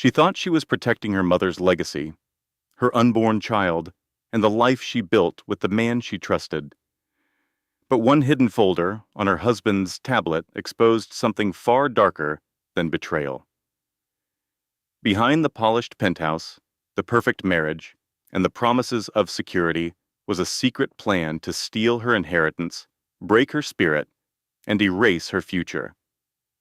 She thought she was protecting her mother's legacy, her unborn child, and the life she built with the man she trusted. But one hidden folder on her husband's tablet exposed something far darker than betrayal. Behind the polished penthouse, the perfect marriage, and the promises of security was a secret plan to steal her inheritance, break her spirit, and erase her future.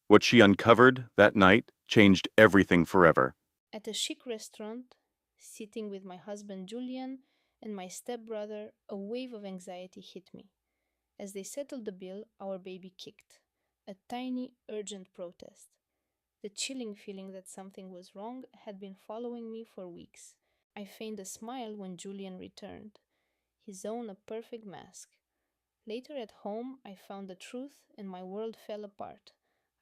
What she uncovered that night changed everything forever. At a chic restaurant, sitting with my husband Julian and my stepbrother, a wave of anxiety hit me. As they settled the bill, our baby kicked. A tiny, urgent protest. The chilling feeling that something was wrong had been following me for weeks. I feigned a smile when Julian returned, his own a perfect mask. Later at home, I found the truth and my world fell apart.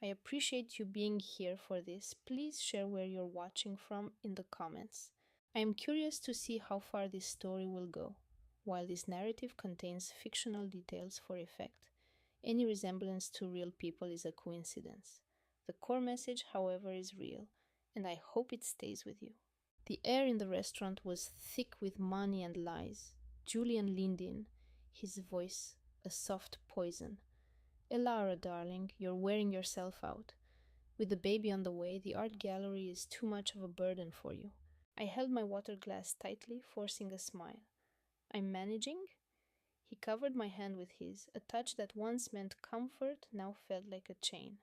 I appreciate you being here for this. Please share where you're watching from in the comments. I am curious to see how far this story will go. While this narrative contains fictional details for effect, any resemblance to real people is a coincidence. The core message, however, is real, and I hope it stays with you. The air in the restaurant was thick with money and lies. Julian leaned in, his voice a soft poison. Elara, darling, you're wearing yourself out. With the baby on the way, the art gallery is too much of a burden for you. I held my water glass tightly, forcing a smile. I'm managing? He covered my hand with his. A touch that once meant comfort now felt like a chain.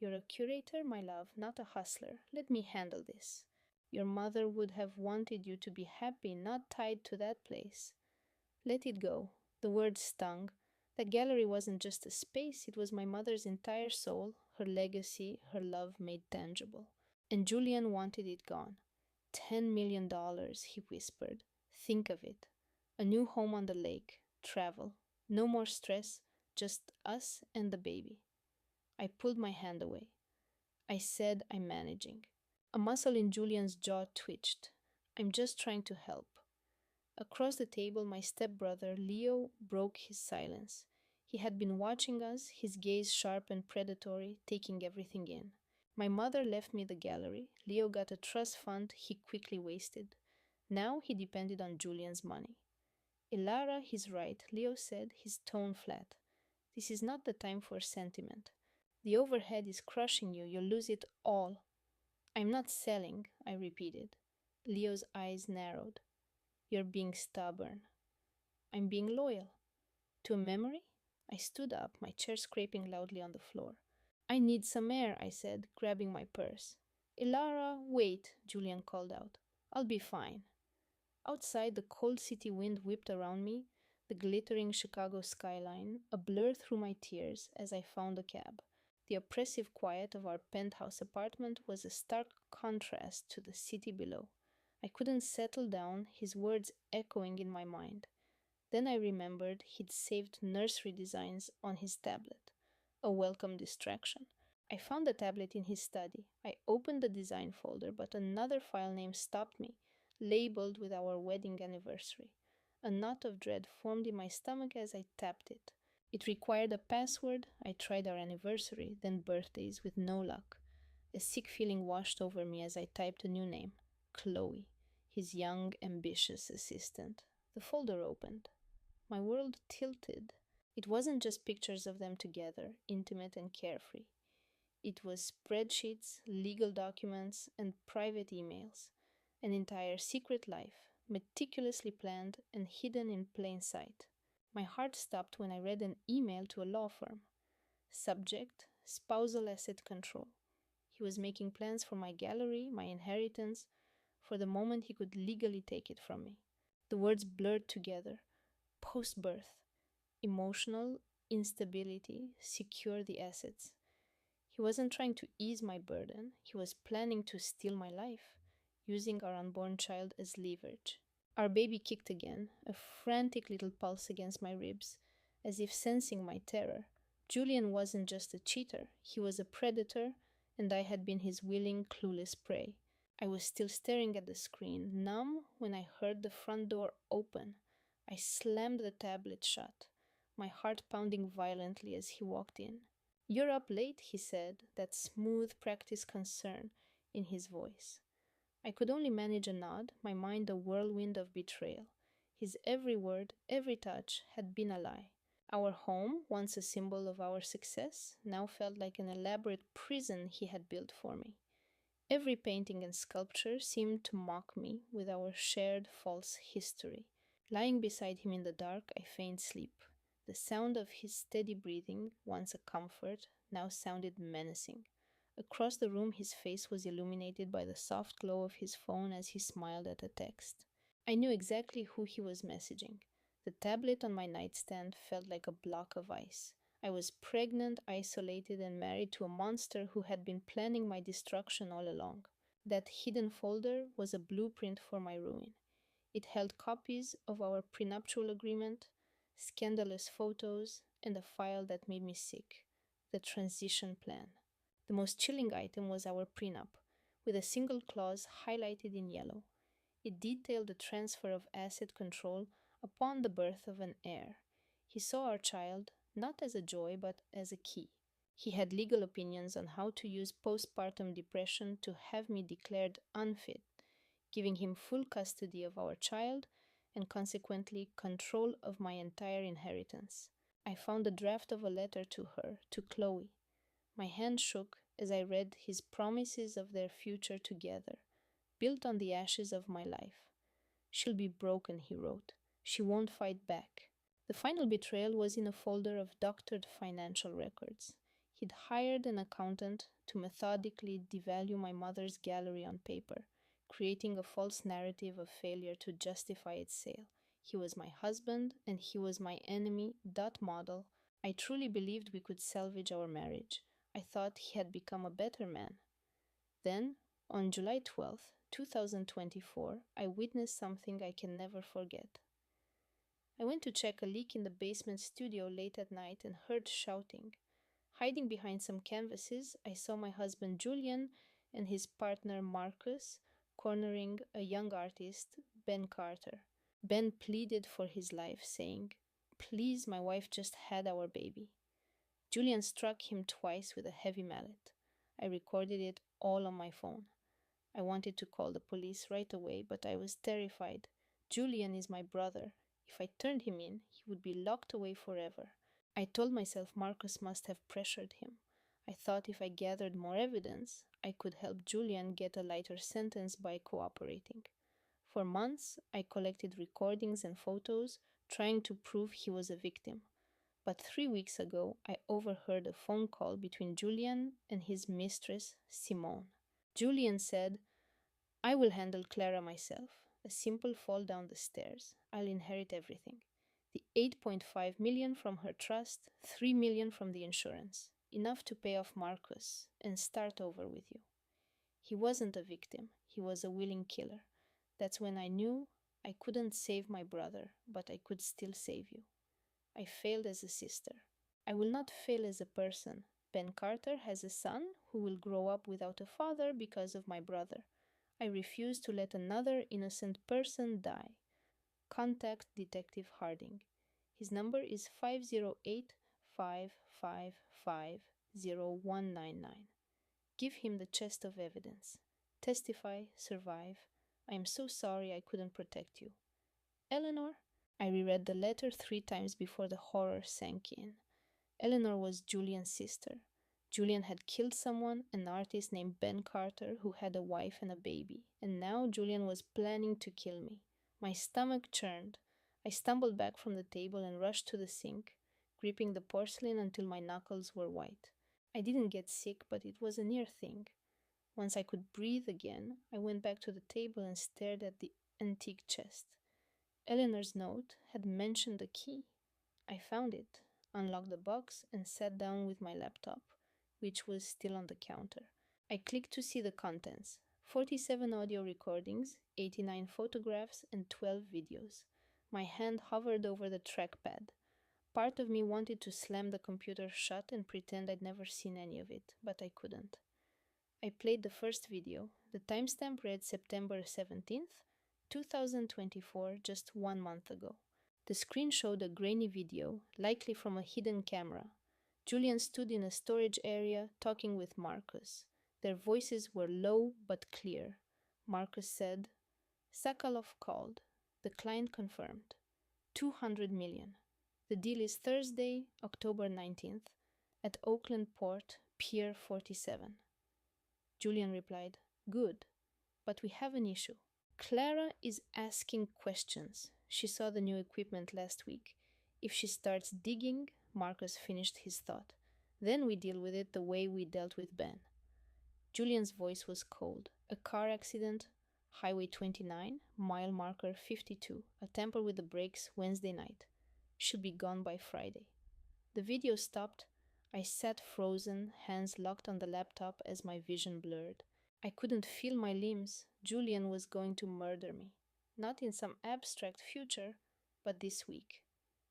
You're a curator, my love, not a hustler. Let me handle this. Your mother would have wanted you to be happy, not tied to that place. Let it go. The word stung. That gallery wasn't just a space, it was my mother's entire soul, her legacy, her love made tangible. And Julian wanted it gone. $10 million, he whispered. Think of it. A new home on the lake, travel. No more stress, just us and the baby. I pulled my hand away. I said I'm managing. A muscle in Julian's jaw twitched. I'm just trying to help. Across the table, my stepbrother, Leo, broke his silence. He had been watching us, his gaze sharp and predatory, taking everything in. My mother left me the gallery. Leo got a trust fund he quickly wasted. Now he depended on Julian's money. Ilara, he's right, Leo said, his tone flat. This is not the time for sentiment. The overhead is crushing you, you'll lose it all. I'm not selling, I repeated. Leo's eyes narrowed. You're being stubborn. I'm being loyal. To a memory? I stood up, my chair scraping loudly on the floor. I need some air, I said, grabbing my purse. Ilara, wait, Julian called out. I'll be fine. Outside, the cold city wind whipped around me, the glittering Chicago skyline, a blur through my tears as I found a cab. The oppressive quiet of our penthouse apartment was a stark contrast to the city below. I couldn't settle down, his words echoing in my mind. Then I remembered he'd saved nursery designs on his tablet. A welcome distraction. I found the tablet in his study. I opened the design folder, but another file name stopped me, labeled with our wedding anniversary. A knot of dread formed in my stomach as I tapped it. It required a password. I tried our anniversary, then birthdays, with no luck. A sick feeling washed over me as I typed a new name. Chloe, his young, ambitious assistant. The folder opened. My world tilted. It wasn't just pictures of them together, intimate and carefree. It was spreadsheets, legal documents, and private emails. An entire secret life, meticulously planned and hidden in plain sight. My heart stopped when I read an email to a law firm. Subject: spousal asset control. He was making plans for my gallery, my inheritance, for the moment he could legally take it from me. The words blurred together. Post birth. Emotional instability, secure the assets. He wasn't trying to ease my burden, he was planning to steal my life, using our unborn child as leverage. Our baby kicked again, a frantic little pulse against my ribs, as if sensing my terror. Julian wasn't just a cheater, he was a predator, and I had been his willing, clueless prey. I was still staring at the screen, numb, when I heard the front door open. I slammed the tablet shut, my heart pounding violently as he walked in. You're up late, he said, that smooth, practiced concern in his voice. I could only manage a nod, my mind a whirlwind of betrayal. His every word, every touch had been a lie. Our home, once a symbol of our success, now felt like an elaborate prison he had built for me. Every painting and sculpture seemed to mock me with our shared false history. Lying beside him in the dark, I feigned sleep. The sound of his steady breathing, once a comfort, now sounded menacing. Across the room, his face was illuminated by the soft glow of his phone as he smiled at a text. I knew exactly who he was messaging. The tablet on my nightstand felt like a block of ice. I was pregnant, isolated, and married to a monster who had been planning my destruction all along. That hidden folder was a blueprint for my ruin. It held copies of our prenuptial agreement, scandalous photos, and a file that made me sick, the transition plan. The most chilling item was our prenup, with a single clause highlighted in yellow. It detailed the transfer of asset control upon the birth of an heir. He saw our child not as a joy but as a key. He had legal opinions on how to use postpartum depression to have me declared unfit, giving him full custody of our child and consequently control of my entire inheritance. I found a draft of a letter to her, to Chloe. My hand shook as I read his promises of their future together, built on the ashes of my life. She'll be broken, he wrote. She won't fight back. The final betrayal was in a folder of doctored financial records. He'd hired an accountant to methodically devalue my mother's gallery on paper, creating a false narrative of failure to justify its sale. He was my husband and he was my enemy. Dot model. I truly believed we could salvage our marriage. I thought he had become a better man. Then, on July 12th, 2024, I witnessed something I can never forget. I went to check a leak in the basement studio late at night and heard shouting. Hiding behind some canvases, I saw my husband Julian and his partner Marcus cornering a young artist, Ben Carter. Ben pleaded for his life, saying, "Please, my wife just had our baby." Julian struck him twice with a heavy mallet. I recorded it all on my phone. I wanted to call the police right away, but I was terrified. Julian is my brother. If I turned him in, he would be locked away forever. I told myself Marcus must have pressured him. I thought if I gathered more evidence, I could help Julian get a lighter sentence by cooperating. For months, I collected recordings and photos, trying to prove he was a victim. But 3 weeks ago, I overheard a phone call between Julian and his mistress, Simone. Julian said, "I will handle Clara myself. A simple fall down the stairs. I'll inherit everything. The 8.5 million from her trust, 3 million from the insurance. Enough to pay off Marcus and start over with you." He wasn't a victim. He was a willing killer. That's when I knew I couldn't save my brother, but I could still save you. I failed as a sister. I will not fail as a person. Ben Carter has a son who will grow up without a father because of my brother. I refuse to let another innocent person die. Contact Detective Harding. His number is 508-555-0199. Give him the chest of evidence. Testify, survive. I am so sorry I couldn't protect you. Eleanor? I reread the letter 3 times before the horror sank in. Eleanor was Julian's sister. Julian had killed someone, an artist named Ben Carter, who had a wife and a baby, and now Julian was planning to kill me. My stomach churned. I stumbled back from the table and rushed to the sink, gripping the porcelain until my knuckles were white. I didn't get sick, but it was a near thing. Once I could breathe again, I went back to the table and stared at the antique chest. Eleanor's note had mentioned a key. I found it, unlocked the box, and sat down with my laptop, which was still on the counter. I clicked to see the contents: 47 audio recordings, 89 photographs, and 12 videos. My hand hovered over the trackpad. Part of me wanted to slam the computer shut and pretend I'd never seen any of it, but I couldn't. I played the first video. The timestamp read September 17th, 2024, just 1 month ago. The screen showed a grainy video, likely from a hidden camera. Julian stood in a storage area talking with Marcus. Their voices were low but clear. Marcus said. Sakalov called. The client confirmed. 200 million. The deal is Thursday, October 19th, at Oakland Port, Pier 47. Julian replied, Good, but we have an issue. Clara is asking questions. She saw the new equipment last week. If she starts digging, Marcus finished his thought. Then we deal with it the way we dealt with Ben. Julian's voice was cold. A car accident, Highway 29, mile marker 52, a tamper with the brakes Wednesday night. Should be gone by Friday. The video stopped. I sat frozen, hands locked on the laptop as my vision blurred. I couldn't feel my limbs. Julian was going to murder me. Not in some abstract future, but this week.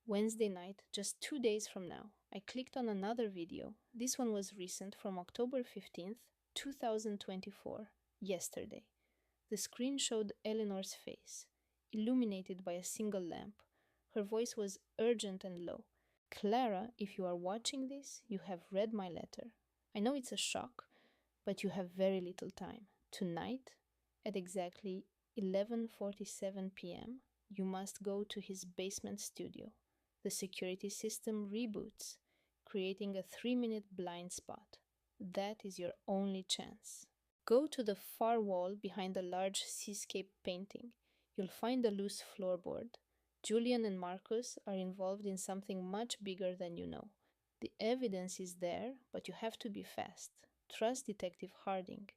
Wednesday night, just 2 days from now, I clicked on another video. This one was recent from October 15th, 2024, yesterday. The screen showed Eleanor's face, illuminated by a single lamp. Her voice was urgent and low. Clara, if you are watching this, you have read my letter. I know it's a shock, but you have very little time. Tonight, at exactly 11:47 p.m., you must go to his basement studio. The security system reboots, creating a 3-minute blind spot. That is your only chance. Go to the far wall behind a large seascape painting. You'll find a loose floorboard. Julian and Marcus are involved in something much bigger than you know. The evidence is there, but you have to be fast. Trust Detective Harding.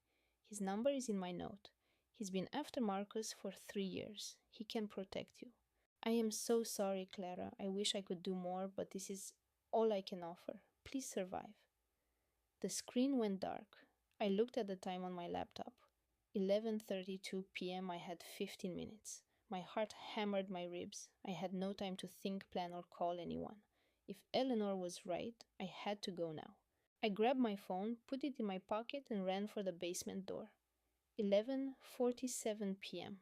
His number is in my note. He's been after Marcus for 3 years. He can protect you. I am so sorry, Clara. I wish I could do more, but this is all I can offer. Please survive. The screen went dark. I looked at the time on my laptop. 11:32 p.m. I had 15 minutes. My heart hammered my ribs. I had no time to think, plan, or call anyone. If Eleanor was right, I had to go now. I grabbed my phone, put it in my pocket, and ran for the basement door. 11:47 p.m.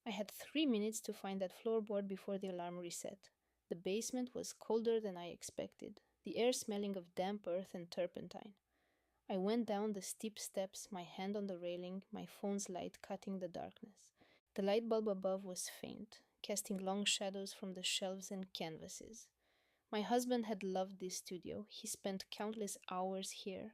I had 3 minutes to find that floorboard before the alarm reset. The basement was colder than I expected, the air smelling of damp earth and turpentine. I went down the steep steps, my hand on the railing, my phone's light cutting the darkness. The light bulb above was faint, casting long shadows from the shelves and canvases. My husband had loved this studio. He spent countless hours here,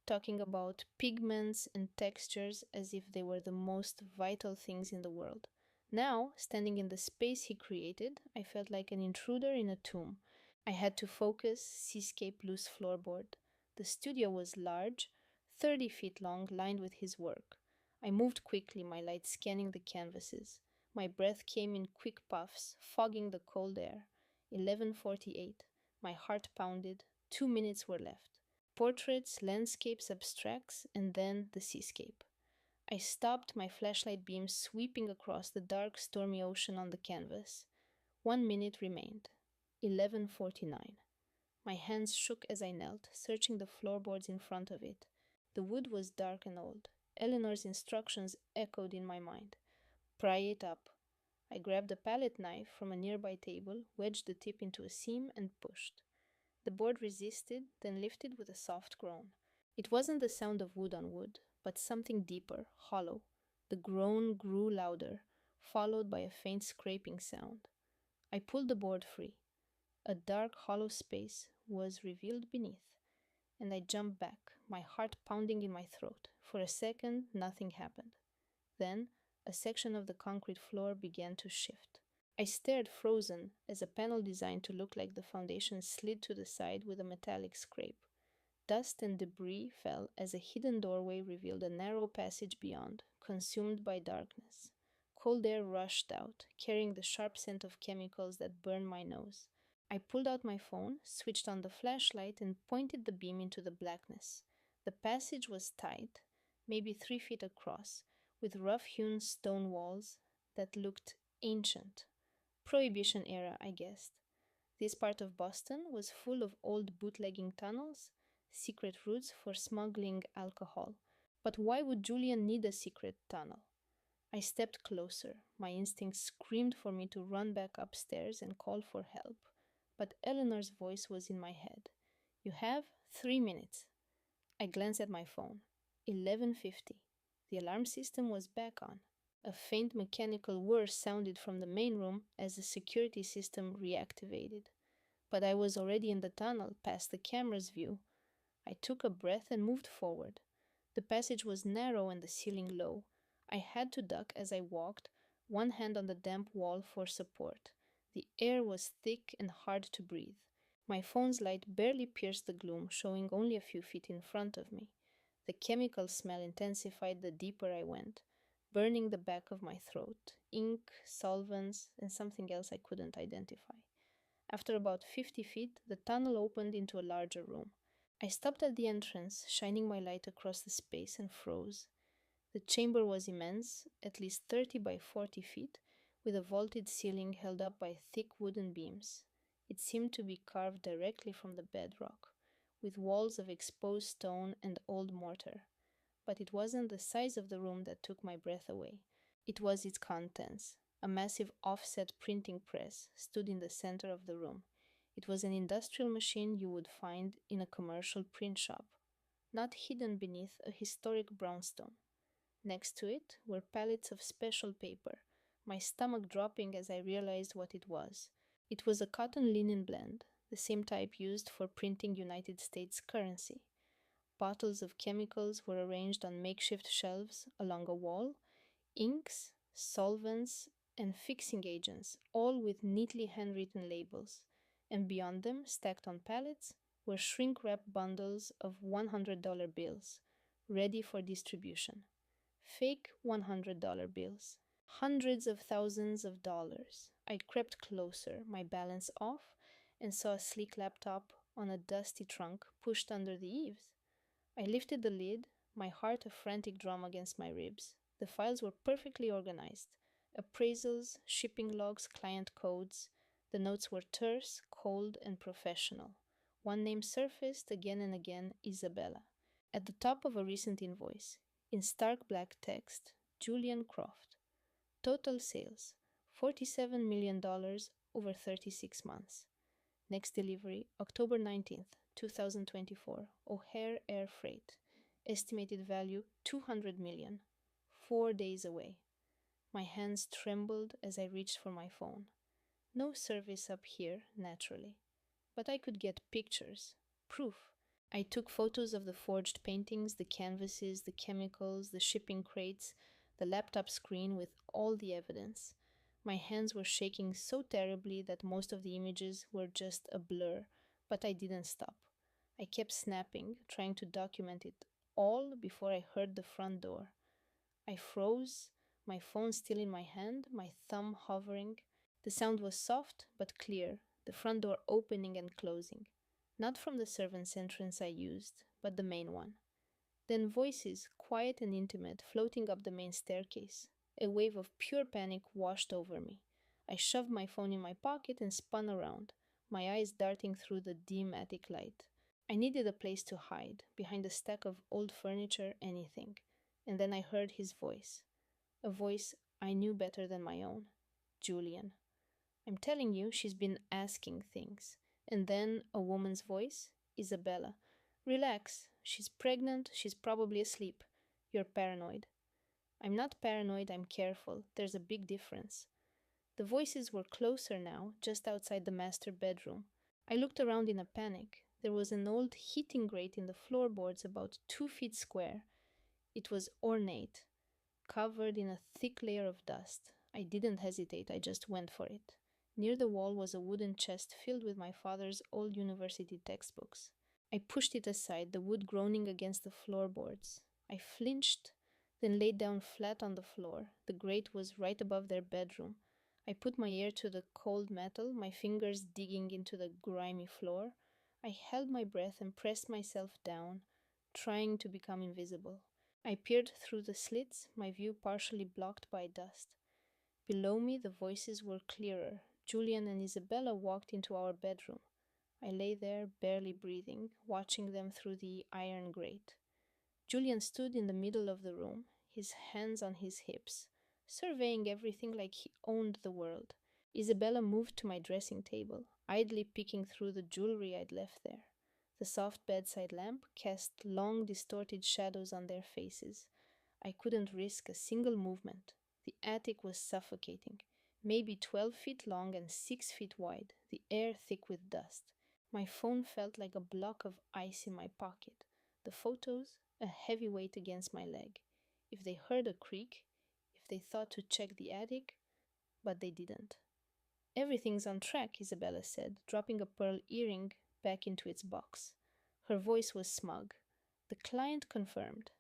talking about pigments and textures as if they were the most vital things in the world. Now, standing in the space he created, I felt like an intruder in a tomb. I had to focus, seascape loose floorboard. The studio was large, 30 feet long, lined with his work. I moved quickly, my light scanning the canvases. My breath came in quick puffs, fogging the cold air. 11:48. My heart pounded. 2 minutes were left. Portraits, landscapes, abstracts, and then the seascape. I stopped, my flashlight beam sweeping across the dark, stormy ocean on the canvas. 1 minute remained. 11:49. My hands shook as I knelt, searching the floorboards in front of it. The wood was dark and old. Eleanor's instructions echoed in my mind. Pry it up. I grabbed a palette knife from a nearby table, wedged the tip into a seam, and pushed. The board resisted, then lifted with a soft groan. It wasn't the sound of wood on wood, but something deeper, hollow. The groan grew louder, followed by a faint scraping sound. I pulled the board free. A dark, hollow space was revealed beneath, and I jumped back, my heart pounding in my throat. For a second, nothing happened. Then, a section of the concrete floor began to shift. I stared frozen as a panel designed to look like the foundation slid to the side with a metallic scrape. Dust and debris fell as a hidden doorway revealed a narrow passage beyond, consumed by darkness. Cold air rushed out, carrying the sharp scent of chemicals that burned my nose. I pulled out my phone, switched on the flashlight, and pointed the beam into the blackness. The passage was tight, maybe 3 feet across, with rough-hewn stone walls that looked ancient. Prohibition era, I guessed. This part of Boston was full of old bootlegging tunnels, secret routes for smuggling alcohol. But why would Julian need a secret tunnel? I stepped closer. My instinct screamed for me to run back upstairs and call for help. But Eleanor's voice was in my head. You have 3 minutes. I glanced at my phone. 11:50. The alarm system was back on. A faint mechanical whir sounded from the main room as the security system reactivated. But I was already in the tunnel, past the camera's view. I took a breath and moved forward. The passage was narrow and the ceiling low. I had to duck as I walked, one hand on the damp wall for support. The air was thick and hard to breathe. My phone's light barely pierced the gloom, showing only a few feet in front of me. The chemical smell intensified the deeper I went, burning the back of my throat, ink, solvents, and something else I couldn't identify. After about 50 feet, the tunnel opened into a larger room. I stopped at the entrance, shining my light across the space, and froze. The chamber was immense, at least 30 by 40 feet, with a vaulted ceiling held up by thick wooden beams. It seemed to be carved directly from the bedrock, with walls of exposed stone and old mortar. But it wasn't the size of the room that took my breath away. It was its contents. A massive offset printing press stood in the center of the room. It was an industrial machine you would find in a commercial print shop, not hidden beneath a historic brownstone. Next to it were pallets of special paper, my stomach dropping as I realized what it was. It was a cotton linen blend, the same type used for printing United States currency. Bottles of chemicals were arranged on makeshift shelves along a wall, inks, solvents, and fixing agents, all with neatly handwritten labels. And beyond them, stacked on pallets, were shrink wrapped bundles of $100 bills, ready for distribution. Fake $100 bills. Hundreds of thousands of dollars. I crept closer, my balance off, and saw a sleek laptop on a dusty trunk pushed under the eaves. I lifted the lid, my heart a frantic drum against my ribs. The files were perfectly organized. Appraisals, shipping logs, client codes. The notes were terse, cold, and professional. One name surfaced again and again, Isabella. At the top of a recent invoice, in stark black text, Julian Croft. Total sales, $47 million over 36 months. Next delivery, October 19th, 2024, O'Hare Air Freight. Estimated value, $200 million. 4 days away. My hands trembled as I reached for my phone. No service up here, naturally. But I could get pictures. Proof. I took photos of the forged paintings, the canvases, the chemicals, the shipping crates, the laptop screen with all the evidence. My hands were shaking so terribly that most of the images were just a blur, but I didn't stop. I kept snapping, trying to document it all before I heard the front door. I froze, my phone still in my hand, my thumb hovering. The sound was soft but clear, the front door opening and closing. Not from the servants' entrance I used, but the main one. Then voices, quiet and intimate, floating up the main staircase. A wave of pure panic washed over me. I shoved my phone in my pocket and spun around, my eyes darting through the dim attic light. I needed a place to hide, behind a stack of old furniture, anything. And then I heard his voice. A voice I knew better than my own. Julian. I'm telling you, she's been asking things. And then a woman's voice. Isabella. Relax. She's pregnant. She's probably asleep. You're paranoid. I'm not paranoid. I'm careful. There's a big difference. The voices were closer now, just outside the master bedroom. I looked around in a panic. There was an old heating grate in the floorboards about 2 feet square. It was ornate, covered in a thick layer of dust. I didn't hesitate, I just went for it. Near the wall was a wooden chest filled with my father's old university textbooks. I pushed it aside, the wood groaning against the floorboards. I flinched, then laid down flat on the floor. The grate was right above their bedroom. I put my ear to the cold metal, my fingers digging into the grimy floor. I held my breath and pressed myself down, trying to become invisible. I peered through the slits, my view partially blocked by dust. Below me, the voices were clearer. Julian and Isabella walked into our bedroom. I lay there, barely breathing, watching them through the iron grate. Julian stood in the middle of the room, his hands on his hips, surveying everything like he owned the world. Isabella moved to my dressing table, idly picking through the jewelry I'd left there. The soft bedside lamp cast long, distorted shadows on their faces. I couldn't risk a single movement. The attic was suffocating, maybe 12 feet long and 6 feet wide, the air thick with dust. My phone felt like a block of ice in my pocket, the photos a heavy weight against my leg. If they heard a creak, if they thought to check the attic, but they didn't. Everything's on track, Isabella said, dropping a pearl earring back into its box. Her voice was smug. The client confirmed.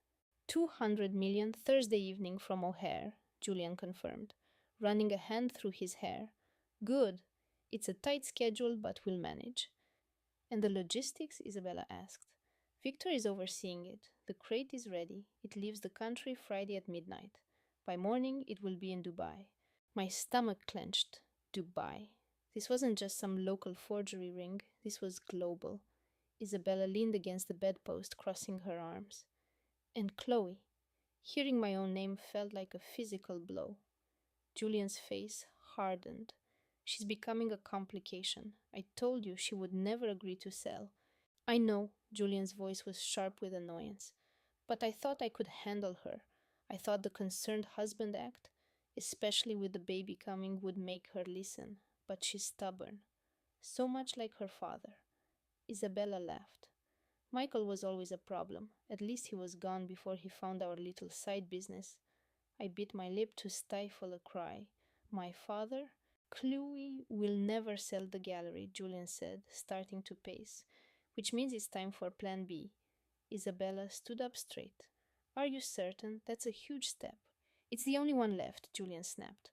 200 million Thursday evening from O'Hare, Julian confirmed, running a hand through his hair. Good. It's a tight schedule, but we'll manage. And the logistics? Isabella asked. Victor is overseeing it. The crate is ready. It leaves the country Friday at midnight. By morning, it will be in Dubai. My stomach clenched. Dubai. This wasn't just some local forgery ring. This was global. Isabella leaned against the bedpost, crossing her arms. And Chloe. Hearing my own name felt like a physical blow. Julian's face hardened. She's becoming a complication. I told you she would never agree to sell. I know, Julian's voice was sharp with annoyance. But I thought I could handle her. I thought the concerned husband act, especially with the baby coming, would make her listen. But she's stubborn. So much like her father. Isabella laughed. Michael was always a problem. At least he was gone before he found our little side business. I bit my lip to stifle a cry. My father? Chloe will never sell the gallery, Julian said, starting to pace, which means it's time for plan B. Isabella stood up straight. Are you certain? That's a huge step. It's the only one left, Julian snapped,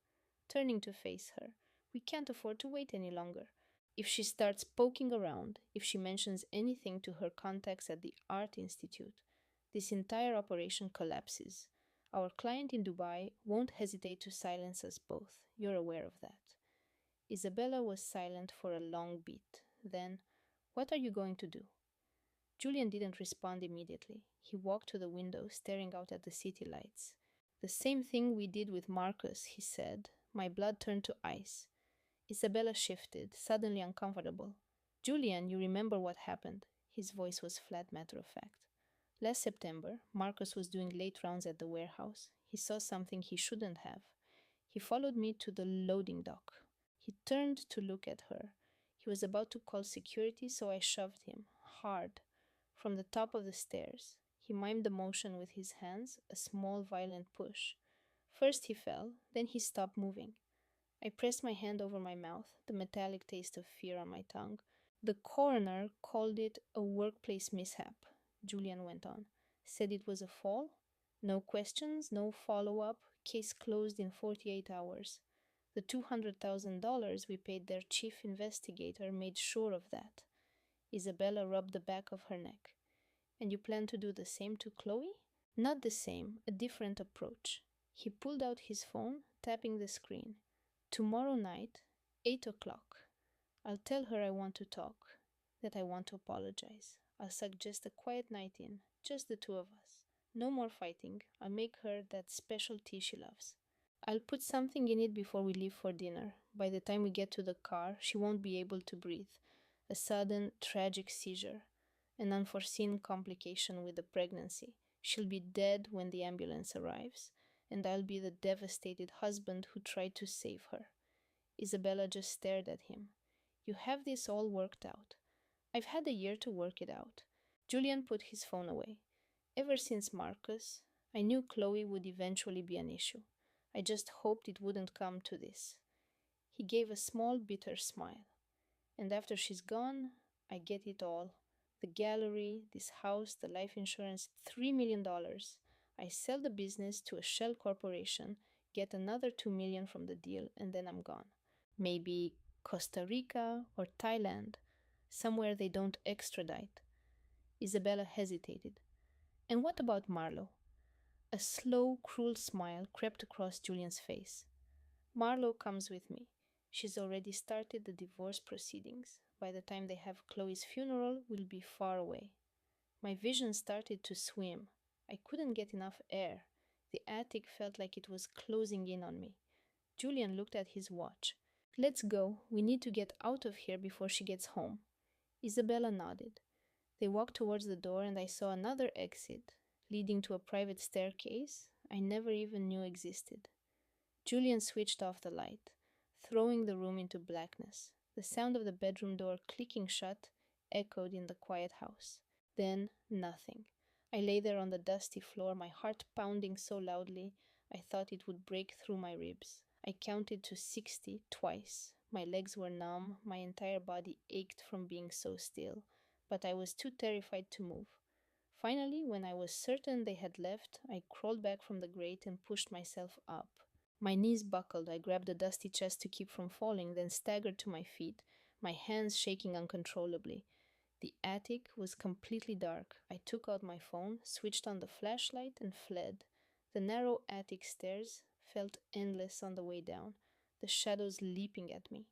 turning to face her. We can't afford to wait any longer. If she starts poking around, if she mentions anything to her contacts at the Art Institute, this entire operation collapses. Our client in Dubai won't hesitate to silence us both. You're aware of that. Isabella was silent for a long beat. Then, what are you going to do? Julian didn't respond immediately. He walked to the window, staring out at the city lights. The same thing we did with Marcus, he said. My blood turned to ice. Isabella shifted, suddenly uncomfortable. Julian, you remember what happened? His voice was flat, matter of fact. Last September, Marcus was doing late rounds at the warehouse. He saw something he shouldn't have. He followed me to the loading dock. He turned to look at her. He was about to call security, so I shoved him, hard, from the top of the stairs. He mimed the motion with his hands, a small, violent push. First he fell, then he stopped moving. I pressed my hand over my mouth, the metallic taste of fear on my tongue. The coroner called it a workplace mishap, Julian went on. Said it was a fall? No questions, no follow-up, case closed in 48 hours. The $200,000 we paid their chief investigator made sure of that. Isabella rubbed the back of her neck. And you plan to do the same to Chloe? Not the same, a different approach. He pulled out his phone, tapping the screen. Tomorrow night, 8 o'clock. I'll tell her I want to talk, that I want to apologize. I'll suggest a quiet night in, just the two of us. No more fighting. I'll make her that special tea she loves. I'll put something in it before we leave for dinner. By the time we get to the car, she won't be able to breathe. A sudden, tragic seizure. An unforeseen complication with the pregnancy. She'll be dead when the ambulance arrives, and I'll be the devastated husband who tried to save her. Isabella just stared at him. You have this all worked out. I've had a year to work it out. Julian put his phone away. Ever since Marcus, I knew Chloe would eventually be an issue. I just hoped it wouldn't come to this. He gave a small, bitter smile. And after she's gone, I get it all. The gallery, this house, the life insurance, $3 million. I sell the business to a shell corporation, get another $2 million from the deal, and then I'm gone. Maybe Costa Rica or Thailand, somewhere they don't extradite. Isabella hesitated. And what about Marlowe? A slow, cruel smile crept across Julian's face. Marlowe comes with me. She's already started the divorce proceedings. By the time they have Chloe's funeral, we'll be far away. My vision started to swim. I couldn't get enough air. The attic felt like it was closing in on me. Julian looked at his watch. Let's go. We need to get out of here before she gets home. Isabella nodded. They walked towards the door and I saw another exit, leading to a private staircase, I never even knew existed. Julian switched off the light, throwing the room into blackness. The sound of the bedroom door clicking shut echoed in the quiet house. Then, nothing. I lay there on the dusty floor, my heart pounding so loudly I thought it would break through my ribs. I counted to 60 twice. My legs were numb, my entire body ached from being so still, but I was too terrified to move. Finally, when I was certain they had left, I crawled back from the grate and pushed myself up. My knees buckled. I grabbed the dusty chest to keep from falling, then staggered to my feet, my hands shaking uncontrollably. The attic was completely dark. I took out my phone, switched on the flashlight, and fled. The narrow attic stairs felt endless on the way down, the shadows leaping at me.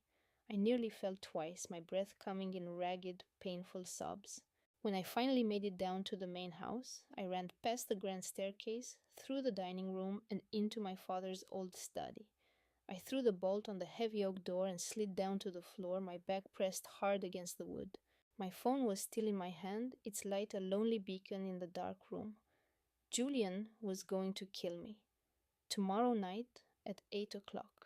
I nearly fell twice, my breath coming in ragged, painful sobs. When I finally made it down to the main house, I ran past the grand staircase, through the dining room, and into my father's old study. I threw the bolt on the heavy oak door and slid down to the floor, my back pressed hard against the wood. My phone was still in my hand, its light a lonely beacon in the dark room. Julian was going to kill me. Tomorrow night at 8 o'clock.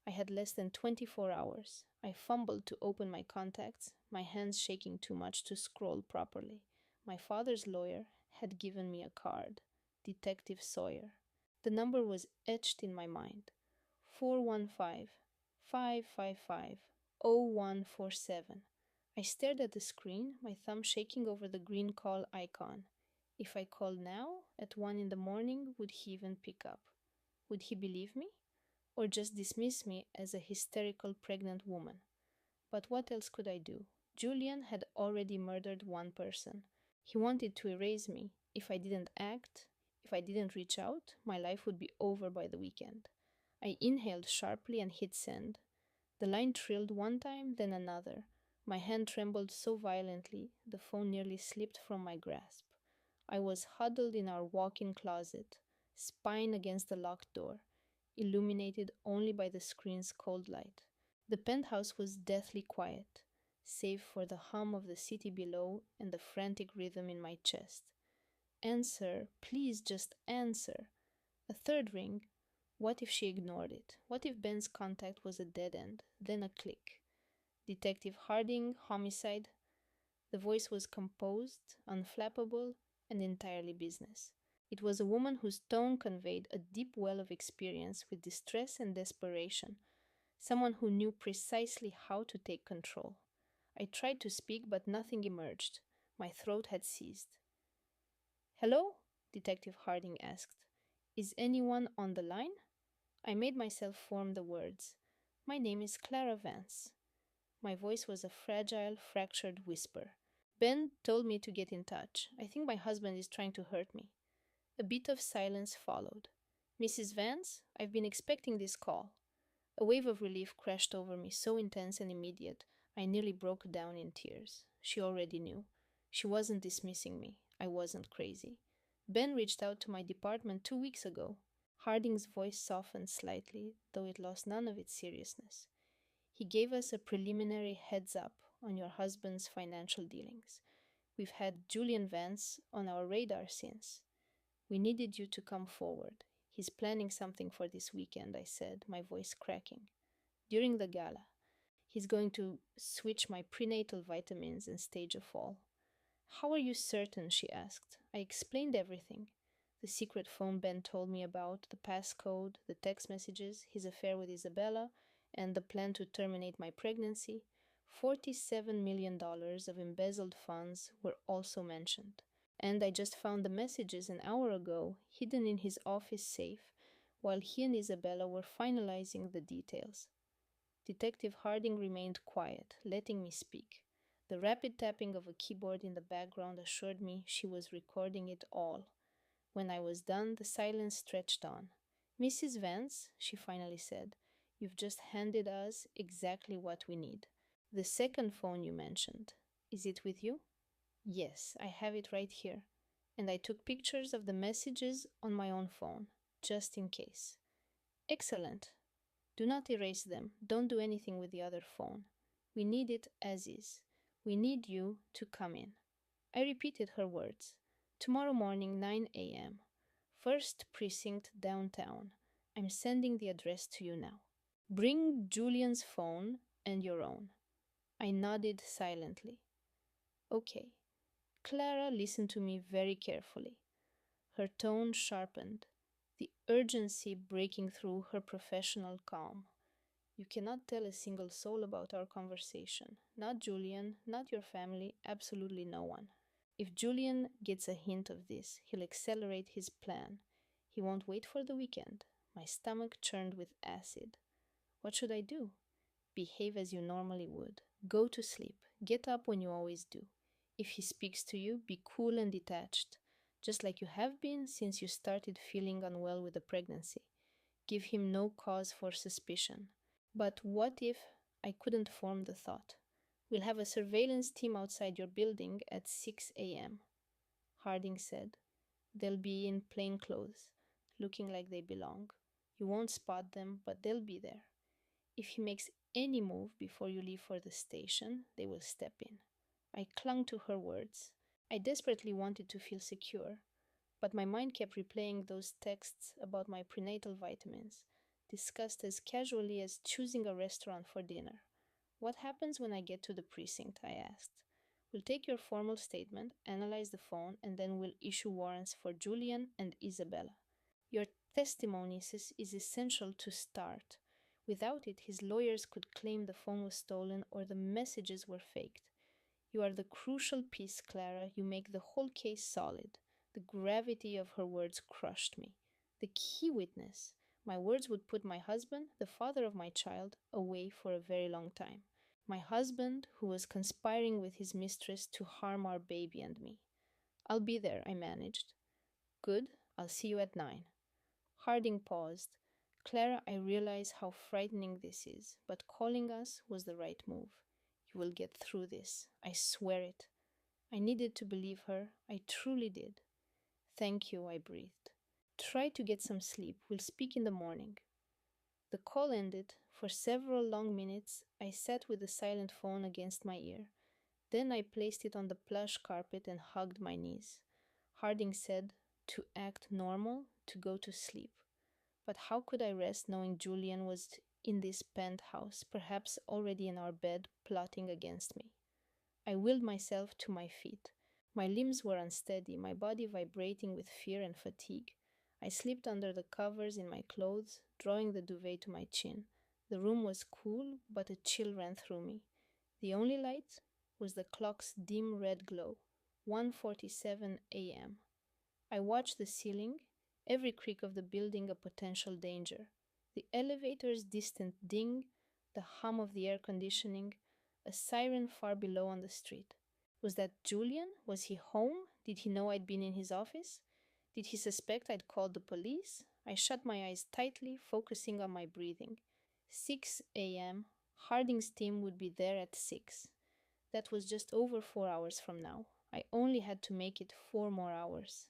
I had less than 24 hours. I fumbled to open my contacts, my hands shaking too much to scroll properly. My father's lawyer had given me a card. Detective Sawyer. The number was etched in my mind. 415 555 0147. I stared at the screen, my thumb shaking over the green call icon. If I called now, at 1 in the morning, would he even pick up? Would he believe me? Or just dismiss me as a hysterical pregnant woman? But what else could I do? Julian had already murdered one person. He wanted to erase me. If I didn't act, if I didn't reach out, my life would be over by the weekend. I inhaled sharply and hit send. The line trilled one time, then another. My hand trembled so violently, the phone nearly slipped from my grasp. I was huddled in our walk-in closet, spine against the locked door, illuminated only by the screen's cold light. The penthouse was deathly quiet, save for the hum of the city below and the frantic rhythm in my chest. Answer, please just answer. A third ring. What if she ignored it? What if Ben's contact was a dead end? Then a click. Detective Harding, homicide. The voice was composed, unflappable, and entirely business. It was a woman whose tone conveyed a deep well of experience with distress and desperation, someone who knew precisely how to take control. I tried to speak, but nothing emerged. My throat had seized. Hello? Detective Harding asked. Is anyone on the line? I made myself form the words. My name is Clara Vance. My voice was a fragile, fractured whisper. Ben told me to get in touch. I think my husband is trying to hurt me. A bit of silence followed. Mrs. Vance, I've been expecting this call. A wave of relief crashed over me, so intense and immediate, I nearly broke down in tears. She already knew. She wasn't dismissing me. I wasn't crazy. Ben reached out to my department 2 weeks ago. Harding's voice softened slightly, though it lost none of its seriousness. He gave us a preliminary heads up on your husband's financial dealings. We've had Julian Vance on our radar since. We needed you to come forward. He's planning something for this weekend, I said, my voice cracking. During the gala, he's going to switch my prenatal vitamins and stage a fall. How are you certain? She asked. I explained everything. The secret phone Ben told me about, the passcode, the text messages, his affair with Isabella, and the plan to terminate my pregnancy. $47 million of embezzled funds were also mentioned. And I just found the messages an hour ago, hidden in his office safe, while he and Isabella were finalizing the details. Detective Harding remained quiet, letting me speak. The rapid tapping of a keyboard in the background assured me she was recording it all. When I was done, the silence stretched on. Mrs. Vance, she finally said, you've just handed us exactly what we need. The second phone you mentioned, is it with you? Yes, I have it right here. And I took pictures of the messages on my own phone, just in case. Excellent. Do not erase them. Don't do anything with the other phone. We need it as is. We need you to come in. I repeated her words. Tomorrow morning, 9 a.m. First Precinct downtown. I'm sending the address to you now. Bring Julian's phone and your own. I nodded silently. Okay. Clara listened to me very carefully. Her tone sharpened, the urgency breaking through her professional calm. You cannot tell a single soul about our conversation. Not Julian, not your family, absolutely no one. If Julian gets a hint of this, he'll accelerate his plan. He won't wait for the weekend. My stomach churned with acid. What should I do? Behave as you normally would. Go to sleep. Get up when you always do. If he speaks to you, be cool and detached, just like you have been since you started feeling unwell with the pregnancy. Give him no cause for suspicion. But what if I couldn't form the thought? We'll have a surveillance team outside your building at 6 a.m., Harding said. They'll be in plain clothes, looking like they belong. You won't spot them, but they'll be there. If he makes any move before you leave for the station, they will step in. I clung to her words. I desperately wanted to feel secure, but my mind kept replaying those texts about my prenatal vitamins, discussed as casually as choosing a restaurant for dinner. What happens when I get to the precinct? I asked. We'll take your formal statement, analyze the phone, and then we'll issue warrants for Julian and Isabella. Your testimony is essential to start. Without it, his lawyers could claim the phone was stolen or the messages were faked. You are the crucial piece, Clara. You make the whole case solid. The gravity of her words crushed me. The key witness. My words would put my husband, the father of my child, away for a very long time. My husband, who was conspiring with his mistress to harm our baby and me. I'll be there, I managed. Good. I'll see you at 9. Harding paused. Clara, I realize how frightening this is, but calling us was the right move. You will get through this. I swear it. I needed to believe her. I truly did. Thank you, I breathed. Try to get some sleep. We'll speak in the morning. The call ended. For several long minutes, I sat with the silent phone against my ear. Then I placed it on the plush carpet and hugged my knees. Harding said, to act normal, to go to sleep. But how could I rest knowing Julian was in this penthouse, perhaps already in our bed, plotting against me? I willed myself to my feet. My limbs were unsteady, my body vibrating with fear and fatigue. I slipped under the covers in my clothes, drawing the duvet to my chin. The room was cool, but a chill ran through me. The only light was the clock's dim red glow, 1:47 a.m. I watched the ceiling, every creak of the building a potential danger. The elevator's distant ding, the hum of the air conditioning, a siren far below on the street. Was that Julian? Was he home? Did he know I'd been in his office? Did he suspect I'd called the police? I shut my eyes tightly, focusing on my breathing. 6 a.m. Harding's team would be there at 6. That was just over 4 hours from now. I only had to make it 4 more hours.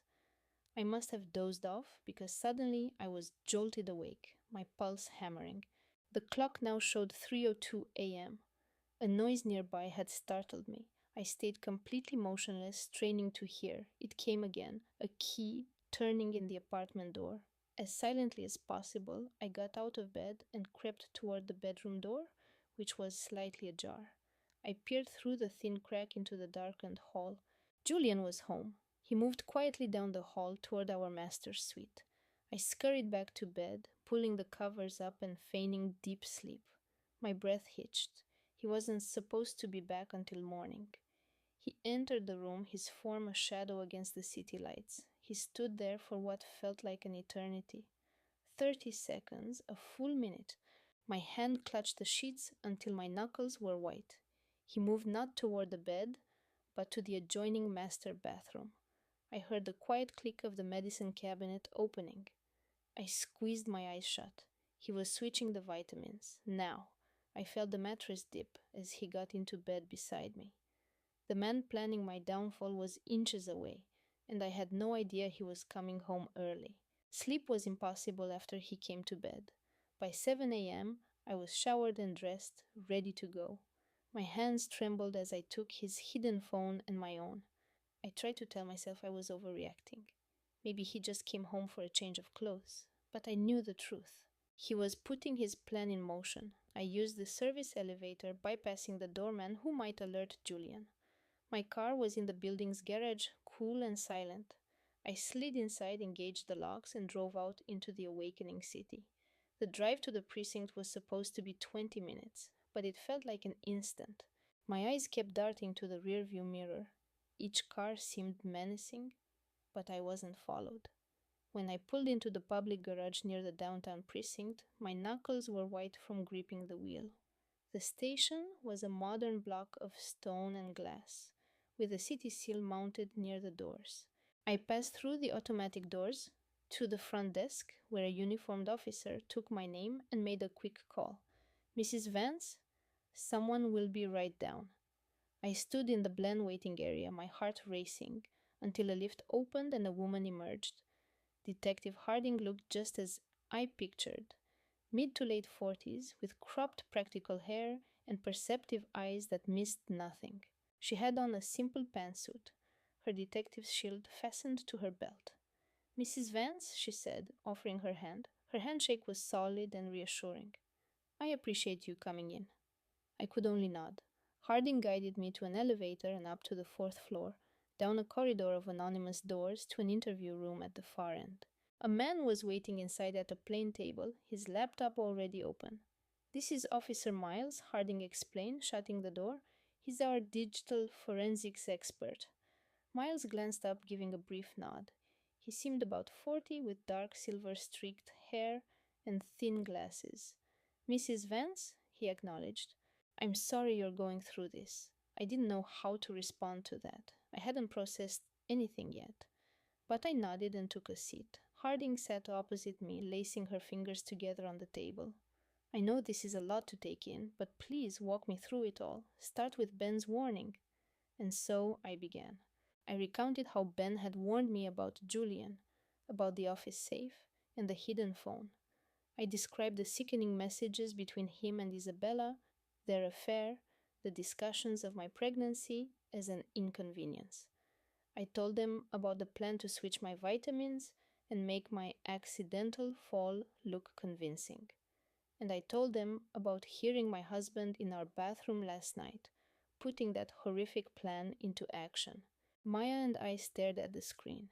I must have dozed off because suddenly I was jolted awake, my pulse hammering. The clock now showed 3:02 a.m. A noise nearby had startled me. I stayed completely motionless, straining to hear. It came again, a key turning in the apartment door. As silently as possible, I got out of bed and crept toward the bedroom door, which was slightly ajar. I peered through the thin crack into the darkened hall. Julian was home. He moved quietly down the hall toward our master's suite. I scurried back to bed, pulling the covers up and feigning deep sleep. My breath hitched. He wasn't supposed to be back until morning. He entered the room, his form a shadow against the city lights. He stood there for what felt like an eternity. 30 seconds, a full minute. My hand clutched the sheets until my knuckles were white. He moved not toward the bed, but to the adjoining master bathroom. I heard the quiet click of the medicine cabinet opening. I squeezed my eyes shut. He was switching the vitamins. Now, I felt the mattress dip as he got into bed beside me. The man planning my downfall was inches away, and I had no idea he was coming home early. Sleep was impossible after he came to bed. By 7 a.m., I was showered and dressed, ready to go. My hands trembled as I took his hidden phone and my own. I tried to tell myself I was overreacting. Maybe he just came home for a change of clothes. But I knew the truth. He was putting his plan in motion. I used the service elevator, bypassing the doorman who might alert Julian. My car was in the building's garage, cool and silent. I slid inside, engaged the locks, and drove out into the awakening city. The drive to the precinct was supposed to be 20 minutes, but it felt like an instant. My eyes kept darting to the rearview mirror. Each car seemed menacing, but I wasn't followed. When I pulled into the public garage near the downtown precinct, my knuckles were white from gripping the wheel. The station was a modern block of stone and glass, with a city seal mounted near the doors. I passed through the automatic doors to the front desk, where a uniformed officer took my name and made a quick call. Mrs. Vance? Someone will be right down. I stood in the bland waiting area, my heart racing, until a lift opened and a woman emerged. Detective Harding looked just as I pictured, mid to late 40s, with cropped practical hair and perceptive eyes that missed nothing. She had on a simple pantsuit, her detective's shield fastened to her belt. Mrs. Vance, she said, offering her hand. Her handshake was solid and reassuring. I appreciate you coming in. I could only nod. Harding guided me to an elevator and up to the fourth floor, down a corridor of anonymous doors to an interview room at the far end. A man was waiting inside at a plain table, his laptop already open. This is Officer Miles, Harding explained, shutting the door. He's our digital forensics expert. Miles glanced up, giving a brief nod. He seemed about 40, with dark silver streaked hair and thin glasses. Mrs. Vance, he acknowledged. I'm sorry you're going through this. I didn't know how to respond to that. I hadn't processed anything yet. But I nodded and took a seat. Harding sat opposite me, lacing her fingers together on the table. I know this is a lot to take in, but please walk me through it all. Start with Ben's warning. And so I began. I recounted how Ben had warned me about Julian, about the office safe, and the hidden phone. I described the sickening messages between him and Isabella, their affair, the discussions of my pregnancy as an inconvenience. I told them about the plan to switch my vitamins and make my accidental fall look convincing. And I told them about hearing my husband in our bathroom last night, putting that horrific plan into action. Maya and I stared at the screen.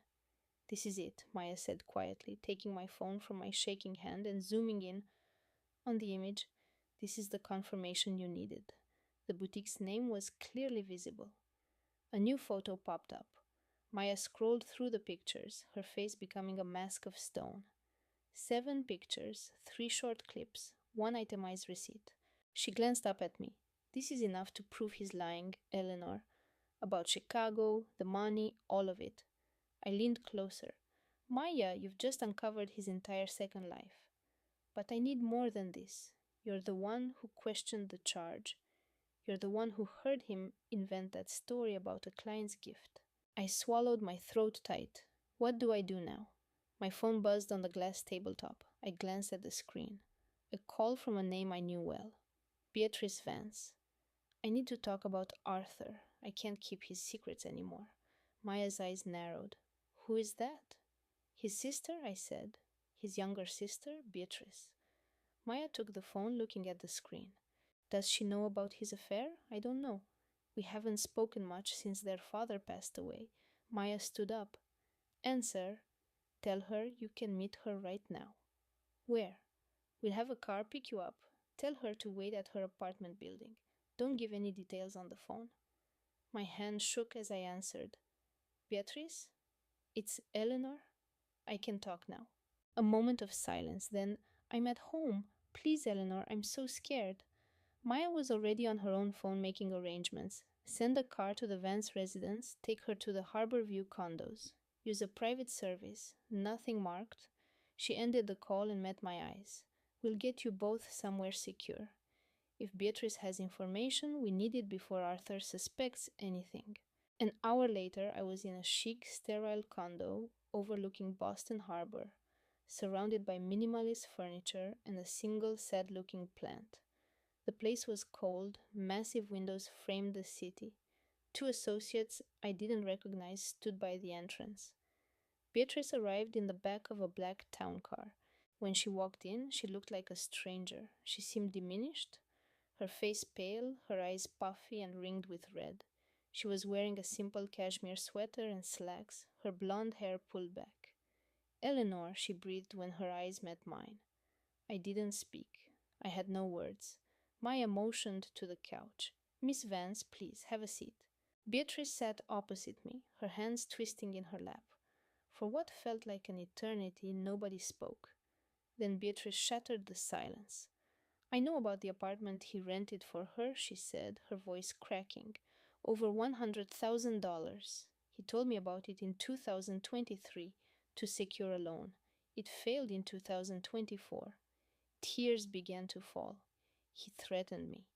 This is it, Maya said quietly, taking my phone from my shaking hand and zooming in on the image. This is the confirmation you needed. The boutique's name was clearly visible. A new photo popped up. Maya scrolled through the pictures, her face becoming a mask of stone. 7 pictures, 3 short clips, 1 itemized receipt. She glanced up at me. This is enough to prove he's lying, Eleanor. About Chicago, the money, all of it. I leaned closer. Maya, you've just uncovered his entire second life. But I need more than this. You're the one who questioned the charge. You're the one who heard him invent that story about a client's gift. I swallowed my throat tight. What do I do now? My phone buzzed on the glass tabletop. I glanced at the screen. A call from a name I knew well. Beatrice Vance. I need to talk about Arthur. I can't keep his secrets anymore. Maya's eyes narrowed. Who is that? His sister, I said. His younger sister, Beatrice. Maya took the phone, looking at the screen. Does she know about his affair? I don't know. We haven't spoken much since their father passed away. Maya stood up. Answer. Tell her you can meet her right now. Where? We'll have a car pick you up. Tell her to wait at her apartment building. Don't give any details on the phone. My hand shook as I answered. Beatrice? It's Eleanor? I can talk now. A moment of silence, then, I'm at home. Please, Eleanor, I'm so scared. Maya was already on her own phone making arrangements. Send a car to the Vance residence, take her to the Harbor View condos. Use a private service, nothing marked. She ended the call and met my eyes. We'll get you both somewhere secure. If Beatrice has information, we need it before Arthur suspects anything. An hour later, I was in a chic, sterile condo overlooking Boston Harbor, surrounded by minimalist furniture and a single sad-looking plant. The place was cold, massive windows framed the city. 2 associates I didn't recognize stood by the entrance. Beatrice arrived in the back of a black town car. When she walked in, she looked like a stranger. She seemed diminished, her face pale, her eyes puffy and ringed with red. She was wearing a simple cashmere sweater and slacks, her blonde hair pulled back. Eleanor, she breathed when her eyes met mine. I didn't speak. I had no words. Maya motioned to the couch. Miss Vance, please, have a seat. Beatrice sat opposite me, her hands twisting in her lap. For what felt like an eternity, nobody spoke. Then Beatrice shattered the silence. I know about the apartment he rented for her, she said, her voice cracking. Over $100,000. He told me about it in 2023 to secure a loan. It failed in 2024. Tears began to fall. He threatened me.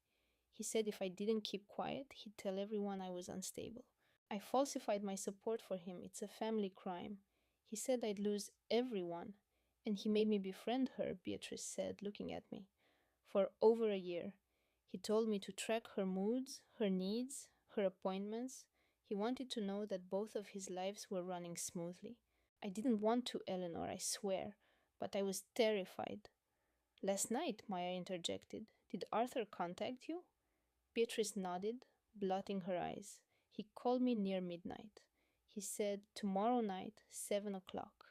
He said if I didn't keep quiet, he'd tell everyone I was unstable. I falsified my support for him. It's a family crime. He said I'd lose everyone. And he made me befriend her, Beatrice said, looking at me. For over a year. He told me to track her moods, her needs, her appointments. He wanted to know that both of his lives were running smoothly. I didn't want to, Eleanor, I swear, but I was terrified. Last night, Maya interjected. Did Arthur contact you? Beatrice nodded, blotting her eyes. He called me near midnight. He said, tomorrow night, 7 o'clock.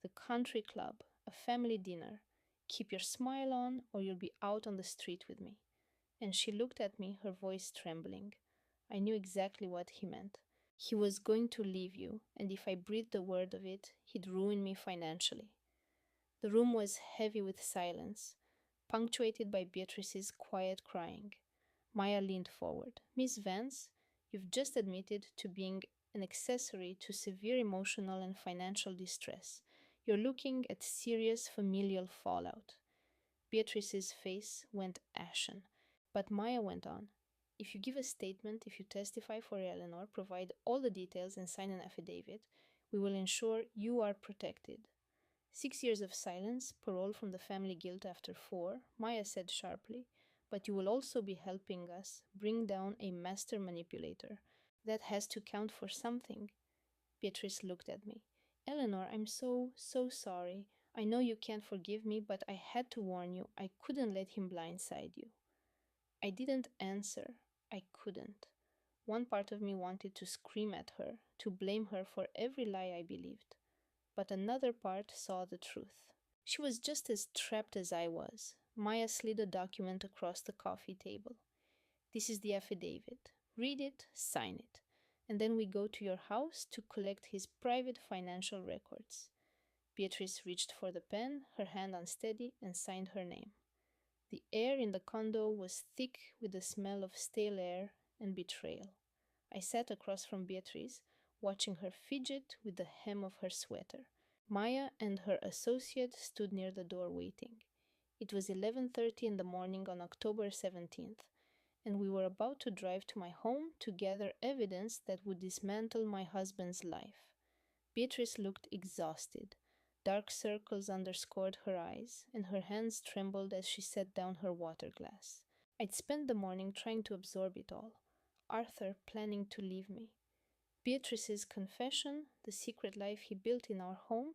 The country club, a family dinner. Keep your smile on, or you'll be out on the street with me. And she looked at me, her voice trembling. I knew exactly what he meant. He was going to leave you, and if I breathed a word of it, he'd ruin me financially. The room was heavy with silence, punctuated by Beatrice's quiet crying. Maya leaned forward. Miss Vance, you've just admitted to being an accessory to severe emotional and financial distress. You're looking at serious familial fallout. Beatrice's face went ashen. But Maya went on. If you give a statement, if you testify for Eleanor, provide all the details and sign an affidavit, we will ensure you are protected. 6 years of silence, parole from the family guilt after 4, Maya said sharply, but you will also be helping us bring down a master manipulator. That has to count for something. Beatrice looked at me. Eleanor, I'm so sorry. I know you can't forgive me, but I had to warn you. I couldn't let him blindside you. I didn't answer. I couldn't. One part of me wanted to scream at her, to blame her for every lie I believed. But another part saw the truth. She was just as trapped as I was. Maya slid a document across the coffee table. This is the affidavit. Read it, sign it. And then we go to your house to collect his private financial records. Beatrice reached for the pen, her hand unsteady, and signed her name. The air in the condo was thick with the smell of stale air and betrayal. I sat across from Beatrice, watching her fidget with the hem of her sweater. Maya and her associate stood near the door waiting. It was 11:30 in the morning on October 17th, and we were about to drive to my home to gather evidence that would dismantle my husband's life. Beatrice looked exhausted. Dark circles underscored her eyes, and her hands trembled as she set down her water glass. I'd spent the morning trying to absorb it all. Arthur planning to leave me. Beatrice's confession, the secret life he built in our home,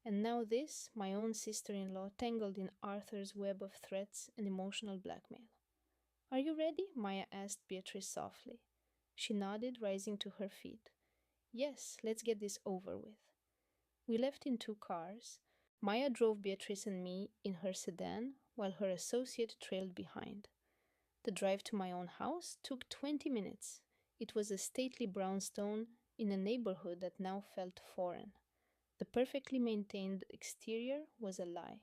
and now this, my own sister-in-law, tangled in Arthur's web of threats and emotional blackmail. Are you ready? Maya asked Beatrice softly. She nodded, rising to her feet. Yes, let's get this over with. We left in 2 cars. Maya drove Beatrice and me in her sedan, while her associate trailed behind. The drive to my own house took 20 minutes. It was a stately brownstone in a neighborhood that now felt foreign. The perfectly maintained exterior was a lie,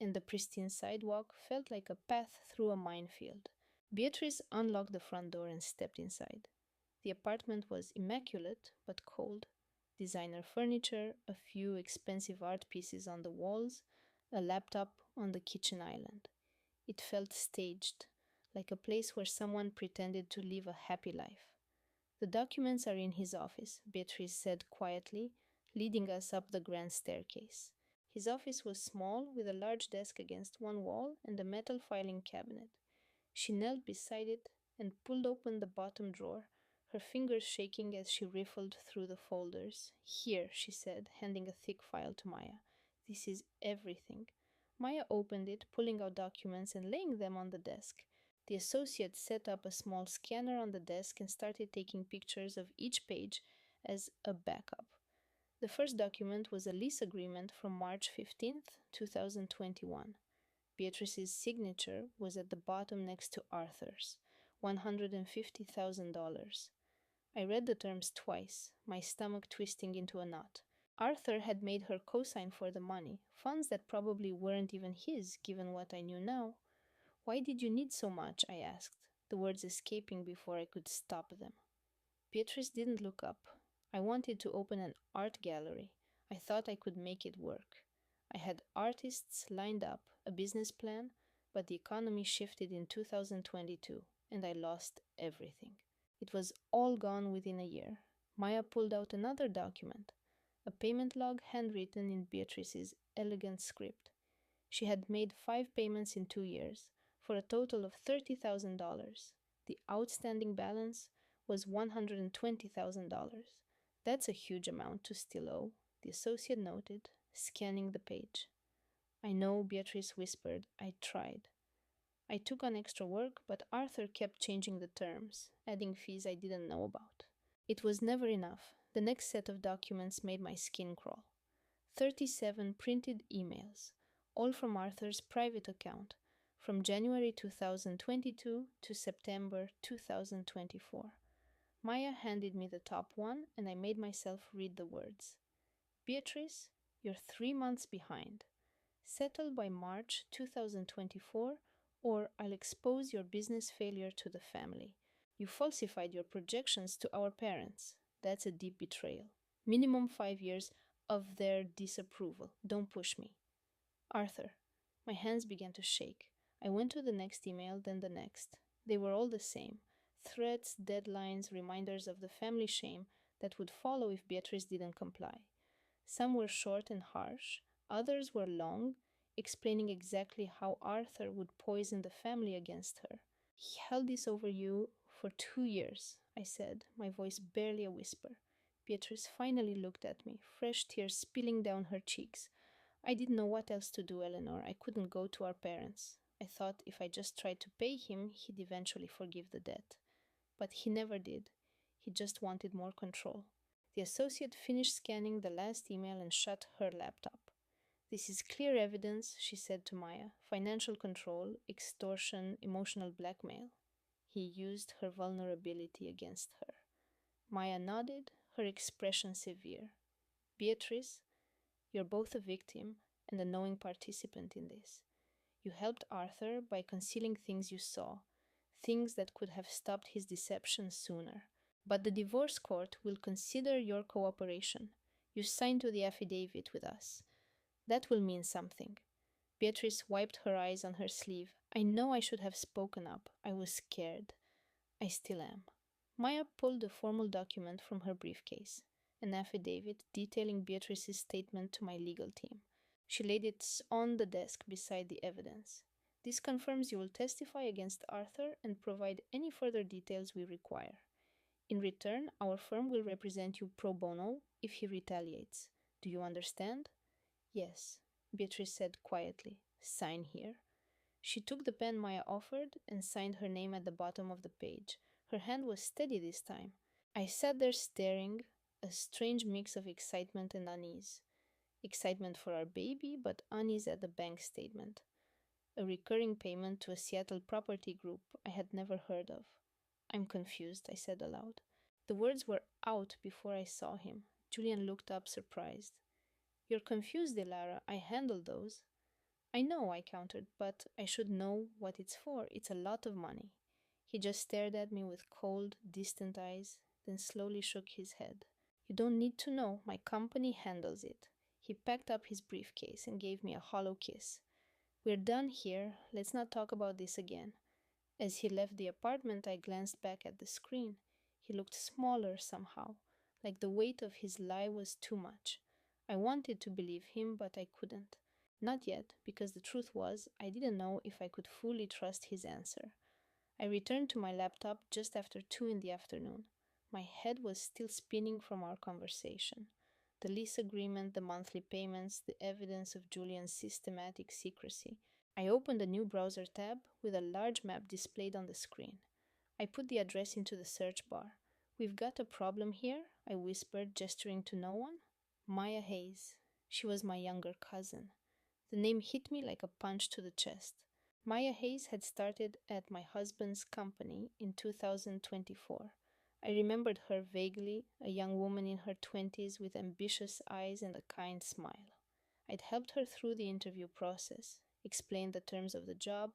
and the pristine sidewalk felt like a path through a minefield. Beatrice unlocked the front door and stepped inside. The apartment was immaculate but cold. Designer furniture, a few expensive art pieces on the walls, a laptop on the kitchen island. It felt staged, like a place where someone pretended to live a happy life. The documents are in his office, Beatrice said quietly, leading us up the grand staircase. His office was small, with a large desk against one wall and a metal filing cabinet. She knelt beside it and pulled open the bottom drawer, her fingers shaking as she riffled through the folders. Here, she said, handing a thick file to Maya. This is everything. Maya opened it, pulling out documents and laying them on the desk. The associate set up a small scanner on the desk and started taking pictures of each page as a backup. The first document was a lease agreement from March 15th, 2021. Beatrice's signature was at the bottom next to Arthur's, $150,000. I read the terms twice, my stomach twisting into a knot. Arthur had made her co-sign for the money, funds that probably weren't even his, given what I knew now. Why did you need so much? I asked, the words escaping before I could stop them. Beatrice didn't look up. I wanted to open an art gallery. I thought I could make it work. I had artists lined up, a business plan, but the economy shifted in 2022, and I lost everything. It was all gone within a year. Maya pulled out another document, a payment log handwritten in Beatrice's elegant script. She had made 5 payments in 2 years, for a total of $30,000. The outstanding balance was $120,000. That's a huge amount to still owe, the associate noted, scanning the page. I know, Beatrice whispered. I tried. I took on extra work, but Arthur kept changing the terms, adding fees I didn't know about. It was never enough. The next set of documents made my skin crawl. 37 printed emails, all from Arthur's private account, from January 2022 to September 2024. Maya handed me the top one, and I made myself read the words. Beatrice, you're 3 months behind. Settle by March 2024, or I'll expose your business failure to the family. You falsified your projections to our parents. That's a deep betrayal. Minimum 5 years of their disapproval. Don't push me. Arthur. My hands began to shake. I went to the next email, then the next. They were all the same. Threats, deadlines, reminders of the family shame that would follow if Beatrice didn't comply. Some were short and harsh, others were long, explaining exactly how Arthur would poison the family against her. He held this over you for 2 years, I said, my voice barely a whisper. Beatrice finally looked at me, fresh tears spilling down her cheeks. I didn't know what else to do, Eleanor. I couldn't go to our parents. I thought if I just tried to pay him, he'd eventually forgive the debt. But he never did. He just wanted more control. The associate finished scanning the last email and shut her laptop. This is clear evidence, she said to Maya. Financial control, extortion, emotional blackmail. He used her vulnerability against her. Maya nodded, her expression severe. Beatrice, you're both a victim and a knowing participant in this. You helped Arthur by concealing things you saw, things that could have stopped his deception sooner. But the divorce court will consider your cooperation. You signed to the affidavit with us. That will mean something. Beatrice wiped her eyes on her sleeve. I know I should have spoken up. I was scared. I still am. Maya pulled a formal document from her briefcase, an affidavit detailing Beatrice's statement to my legal team. She laid it on the desk beside the evidence. This confirms you will testify against Arthur and provide any further details we require. In return, our firm will represent you pro bono if he retaliates. Do you understand? Yes, Beatrice said quietly. Sign here. She took the pen Maya offered and signed her name at the bottom of the page. Her hand was steady this time. I sat there staring, a strange mix of excitement and unease. Excitement for our baby, but unease at the bank statement. A recurring payment to a Seattle property group I had never heard of. I'm confused, I said aloud. The words were out before I saw him. Julian looked up surprised. You're confused, Dilara. I handle those. I know, I countered, but I should know what it's for. It's a lot of money. He just stared at me with cold, distant eyes, then slowly shook his head. You don't need to know. My company handles it. He packed up his briefcase and gave me a hollow kiss. We're done here. Let's not talk about this again. As he left the apartment, I glanced back at the screen. He looked smaller somehow, like the weight of his lie was too much. I wanted to believe him, but I couldn't. Not yet, because the truth was, I didn't know if I could fully trust his answer. I returned to my laptop just after 2 in the afternoon. My head was still spinning from our conversation. The lease agreement, the monthly payments, the evidence of Julian's systematic secrecy. I opened a new browser tab with a large map displayed on the screen. I put the address into the search bar. We've got a problem here, I whispered, gesturing to no one. Maya Hayes. She was my younger cousin. The name hit me like a punch to the chest. Maya Hayes had started at my husband's company in 2024. I remembered her vaguely, a young woman in her 20s with ambitious eyes and a kind smile. I'd helped her through the interview process, explained the terms of the job,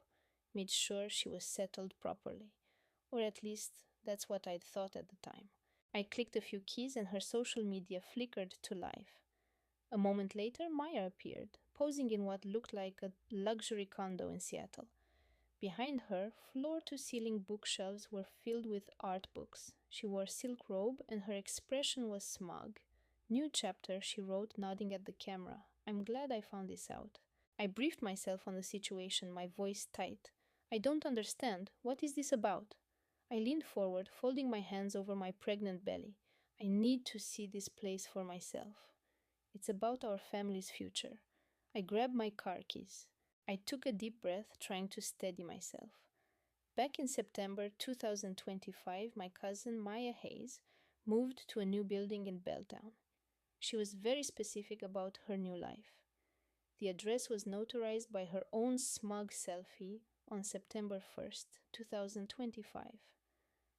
made sure she was settled properly. Or at least, that's what I'd thought at the time. I clicked a few keys and her social media flickered to life. A moment later, Maya appeared, posing in what looked like a luxury condo in Seattle. Behind her, floor to ceiling bookshelves were filled with art books. She wore a silk robe and her expression was smug. New chapter, she wrote, nodding at the camera. I'm glad I found this out. I briefed myself on the situation, my voice tight. I don't understand. What is this about? I leaned forward, folding my hands over my pregnant belly. I need to see this place for myself. It's about our family's future. I grabbed my car keys. I took a deep breath, trying to steady myself. Back in September 2025, my cousin Maya Hayes moved to a new building in Belltown. She was very specific about her new life. The address was notarized by her own smug selfie on September 1st, 2025.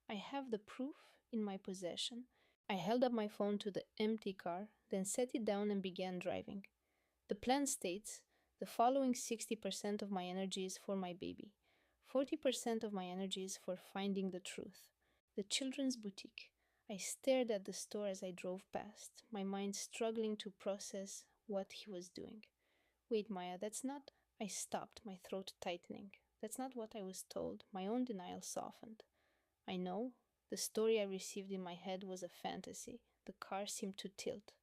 I have the proof in my possession. I held up my phone to the empty car, then set it down and began driving. The plan states the following: 60% of my energy is for my baby, 40% of my energy is for finding the truth. The children's boutique. I stared at the store as I drove past, my mind struggling to process what he was doing. Wait, Maya, that's not. I stopped, my throat tightening. That's not what I was told. My own denial softened. I know. The story I received in my head was a fantasy. The car seemed to tilt.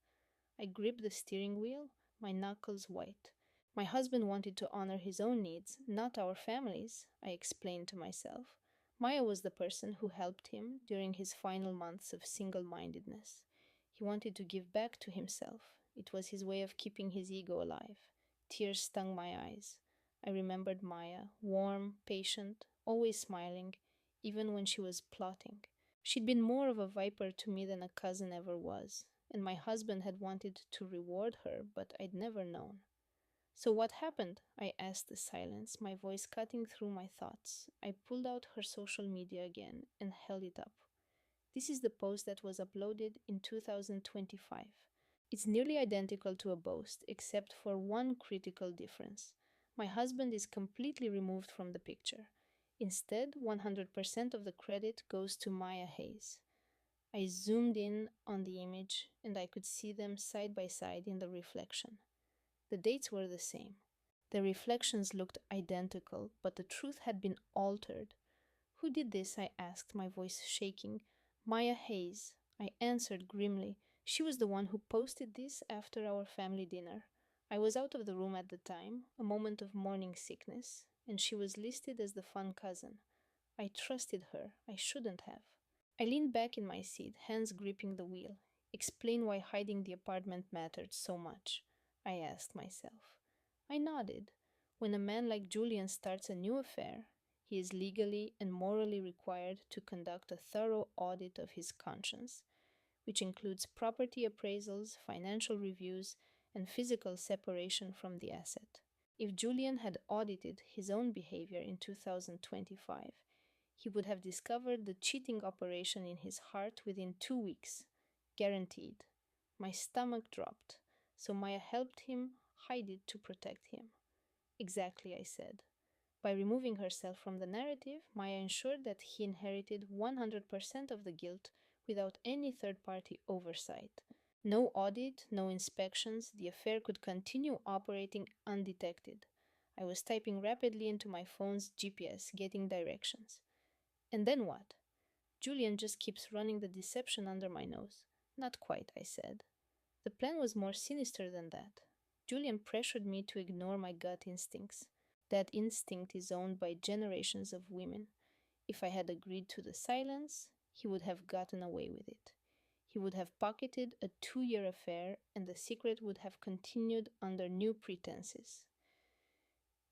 I gripped the steering wheel, my knuckles white. My husband wanted to honor his own needs, not our family's, I explained to myself. Maya was the person who helped him during his final months of single-mindedness. He wanted to give back to himself. It was his way of keeping his ego alive. Tears stung my eyes. I remembered Maya, warm, patient, always smiling, even when she was plotting. She'd been more of a viper to me than a cousin ever was, and my husband had wanted to reward her, but I'd never known. So what happened? I asked the silence, my voice cutting through my thoughts. I pulled out her social media again and held it up. This is the post that was uploaded in 2025. It's nearly identical to a boast, except for one critical difference. My husband is completely removed from the picture. Instead, 100% of the credit goes to Maya Hayes. I zoomed in on the image and I could see them side by side in the reflection. The dates were the same. The reflections looked identical, but the truth had been altered. Who did this? I asked, my voice shaking. Maya Hayes. I answered grimly. She was the one who posted this after our family dinner. I was out of the room at the time, a moment of morning sickness, and she was listed as the fun cousin. I trusted her. I shouldn't have. I leaned back in my seat, hands gripping the wheel. Explain why hiding the apartment mattered so much, I asked myself. I nodded. When a man like Julian starts a new affair, he is legally and morally required to conduct a thorough audit of his conscience, which includes property appraisals, financial reviews, and physical separation from the asset. If Julian had audited his own behavior in 2025, he would have discovered the cheating operation in his heart within 2 weeks. Guaranteed. My stomach dropped, so Maya helped him hide it to protect him. Exactly, I said. By removing herself from the narrative, Maya ensured that he inherited 100% of the guilt without any third-party oversight. No audit, no inspections, the affair could continue operating undetected. I was typing rapidly into my phone's GPS, getting directions. And then what? Julian just keeps running the deception under my nose. Not quite, I said. The plan was more sinister than that. Julian pressured me to ignore my gut instincts. That instinct is owned by generations of women. If I had agreed to the silence, he would have gotten away with it. He would have pocketed a 2 year affair, and the secret would have continued under new pretenses.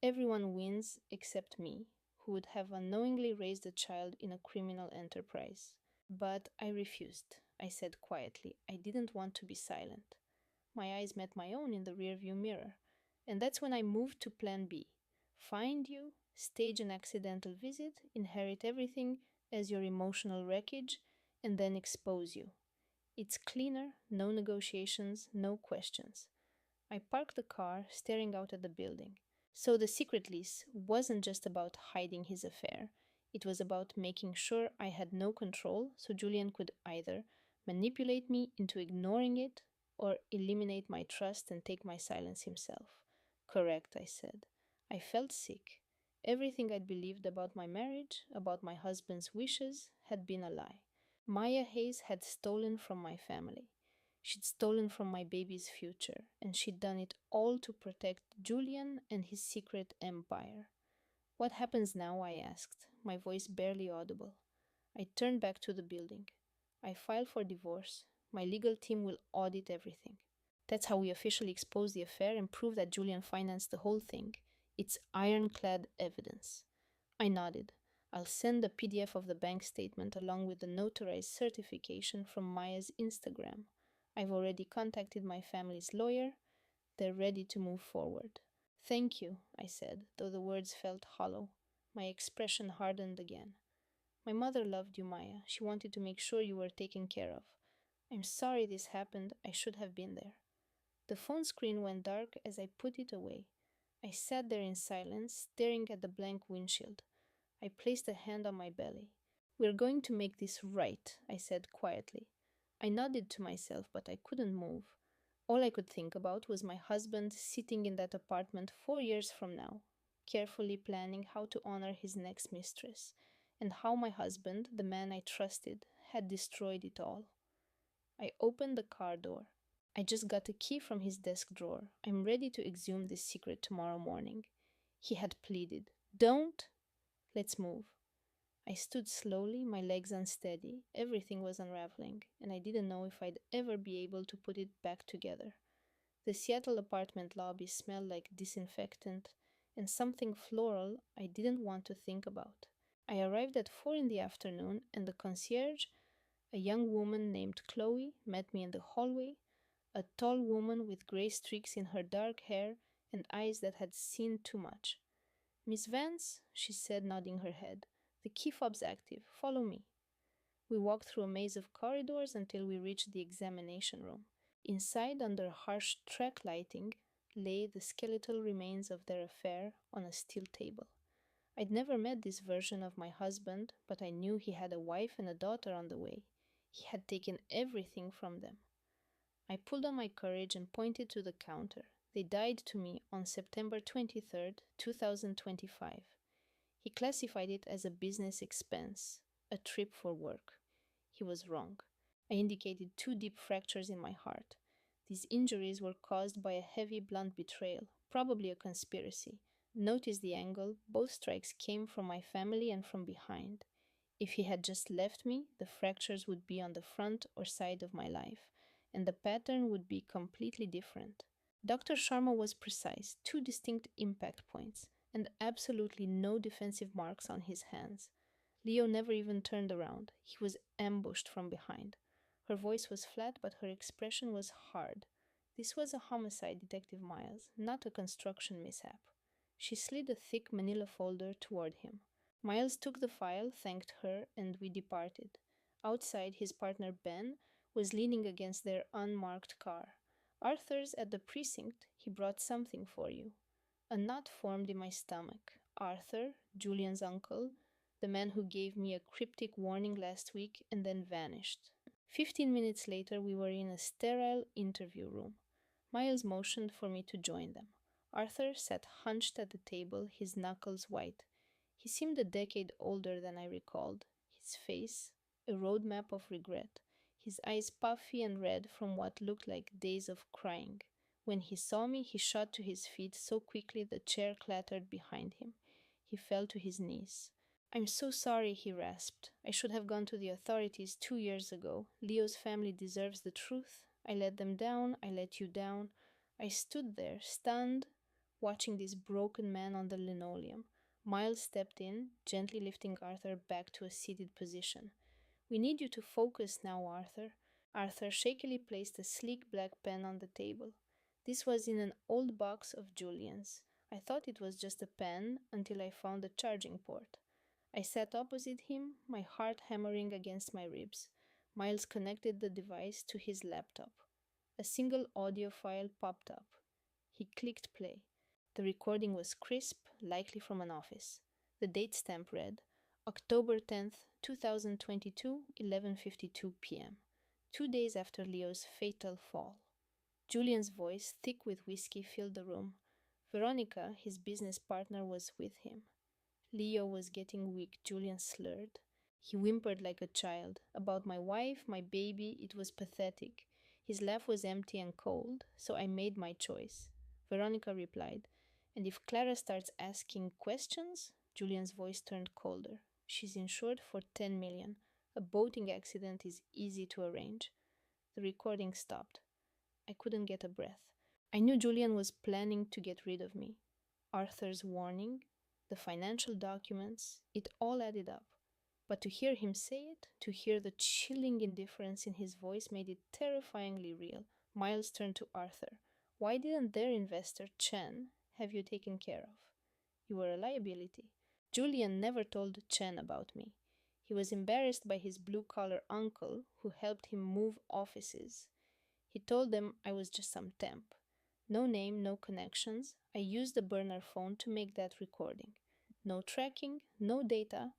Everyone wins except me, who would have unknowingly raised a child in a criminal enterprise. But I refused. I said quietly, I didn't want to be silent. My eyes met my own in the rearview mirror, and that's when I moved to plan B. Find you, stage an accidental visit, inherit everything as your emotional wreckage, and then expose you. It's cleaner, no negotiations, no questions. I parked the car, staring out at the building. So the secret lease wasn't just about hiding his affair, it was about making sure I had no control so Julian could either manipulate me into ignoring it or eliminate my trust and take my silence himself. Correct, I said. I felt sick. Everything I'd believed about my marriage, about my husband's wishes, had been a lie. Maya Hayes had stolen from my family. She'd stolen from my baby's future, and she'd done it all to protect Julian and his secret empire. What happens now? I asked, my voice barely audible. I turned back to the building. I filed for divorce. My legal team will audit everything. That's how we officially expose the affair and prove that Julian financed the whole thing. It's ironclad evidence. I nodded. I'll send the PDF of the bank statement along with the notarized certification from Maya's Instagram. I've already contacted my family's lawyer. They're ready to move forward. Thank you, I said, though the words felt hollow. My expression hardened again. My mother loved you, Maya. She wanted to make sure you were taken care of. I'm sorry this happened. I should have been there. The phone screen went dark as I put it away. I sat there in silence, staring at the blank windshield. I placed a hand on my belly. We're going to make this right, I said quietly. I nodded to myself, but I couldn't move. All I could think about was my husband sitting in that apartment 4 years from now, carefully planning how to honor his next mistress, and how my husband, the man I trusted, had destroyed it all. I opened the car door. I just got a key from his desk drawer. I'm ready to exhume this secret tomorrow morning. He had pleaded. Don't! Let's move. I stood slowly, my legs unsteady. Everything was unraveling, and I didn't know if I'd ever be able to put it back together. The Seattle apartment lobby smelled like disinfectant and something floral I didn't want to think about. I arrived at 4 in the afternoon, and the concierge, a young woman named Chloe, met me in the hallway, a tall woman with gray streaks in her dark hair and eyes that had seen too much. Miss Vance, she said, nodding her head, the key fob's active. Follow me. We walked through a maze of corridors until we reached the examination room. Inside, under harsh track lighting, lay the skeletal remains of their affair on a steel table. I'd never met this version of my husband, but I knew he had a wife and a daughter on the way. He had taken everything from them. I pulled on my courage and pointed to the counter. They died to me on September 23rd, 2025. He classified it as a business expense, a trip for work. He was wrong. I indicated 2 deep fractures in my heart. These injuries were caused by a heavy blunt betrayal, probably a conspiracy. Notice the angle. Both strikes came from my family and from behind. If he had just left me, the fractures would be on the front or side of my life, and the pattern would be completely different. Dr. Sharma was precise, 2 distinct impact points, and absolutely no defensive marks on his hands. Leo never even turned around. He was ambushed from behind. Her voice was flat, but her expression was hard. This was a homicide, Detective Miles, not a construction mishap. She slid a thick manila folder toward him. Miles took the file, thanked her, and we departed. Outside, his partner Ben was leaning against their unmarked car. Arthur's at the precinct. He brought something for you. A knot formed in my stomach. Arthur, Julian's uncle, the man who gave me a cryptic warning last week and then vanished. 15 minutes later, we were in a sterile interview room. Miles motioned for me to join them. Arthur sat hunched at the table, his knuckles white. He seemed a decade older than I recalled. His face, a roadmap of regret. His eyes puffy and red from what looked like days of crying. When he saw me, he shot to his feet so quickly the chair clattered behind him. He fell to his knees. I'm so sorry, he rasped. I should have gone to the authorities 2 years ago. Leo's family deserves the truth. I let them down. I let you down. I stood there, stunned, watching this broken man on the linoleum. Miles stepped in, gently lifting Arthur back to a seated position. We need you to focus now, Arthur. Arthur shakily placed a sleek black pen on the table. This was in an old box of Julian's. I thought it was just a pen until I found the charging port. I sat opposite him, my heart hammering against my ribs. Miles connected the device to his laptop. A single audio file popped up. He clicked play. The recording was crisp, likely from an office. The date stamp read October 10th, 2022, 11:52 p.m., 2 days after Leo's fatal fall. Julian's voice, thick with whiskey, filled the room. Veronica, his business partner, was with him. Leo was getting weak, Julian slurred. He whimpered like a child. About my wife, my baby, it was pathetic. His laugh was empty and cold, so I made my choice. Veronica replied, and if Clara starts asking questions? Julian's voice turned colder. She's insured for 10 million. A boating accident is easy to arrange. The recording stopped. I couldn't get a breath. I knew Julian was planning to get rid of me. Arthur's warning, the financial documents, it all added up. But to hear him say it, to hear the chilling indifference in his voice made it terrifyingly real. Miles turned to Arthur. Why didn't their investor, Chen, have you taken care of? You were a liability. Julian never told Chen about me. He was embarrassed by his blue-collar uncle who helped him move offices. He told them I was just some temp. No name, no connections. I used a burner phone to make that recording. No tracking, no data,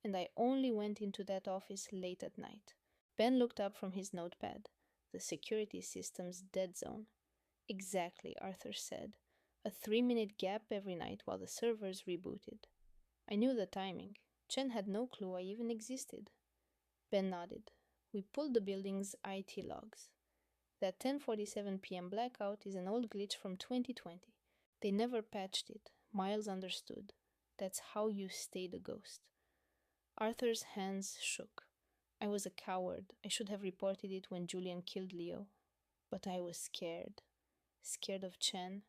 and I only went into that office late at night. Ben looked up from his notepad. The security system's dead zone. Exactly, Arthur said. A 3-minute gap every night while the servers rebooted. I knew the timing. Chen had no clue I even existed. Ben nodded. We pulled the building's IT logs. That 10:47 p.m. blackout is an old glitch from 2020. They never patched it. Miles understood. That's how you stayed a ghost. Arthur's hands shook. I was a coward. I should have reported it when Julian killed Leo. But I was scared. Scared of Chen,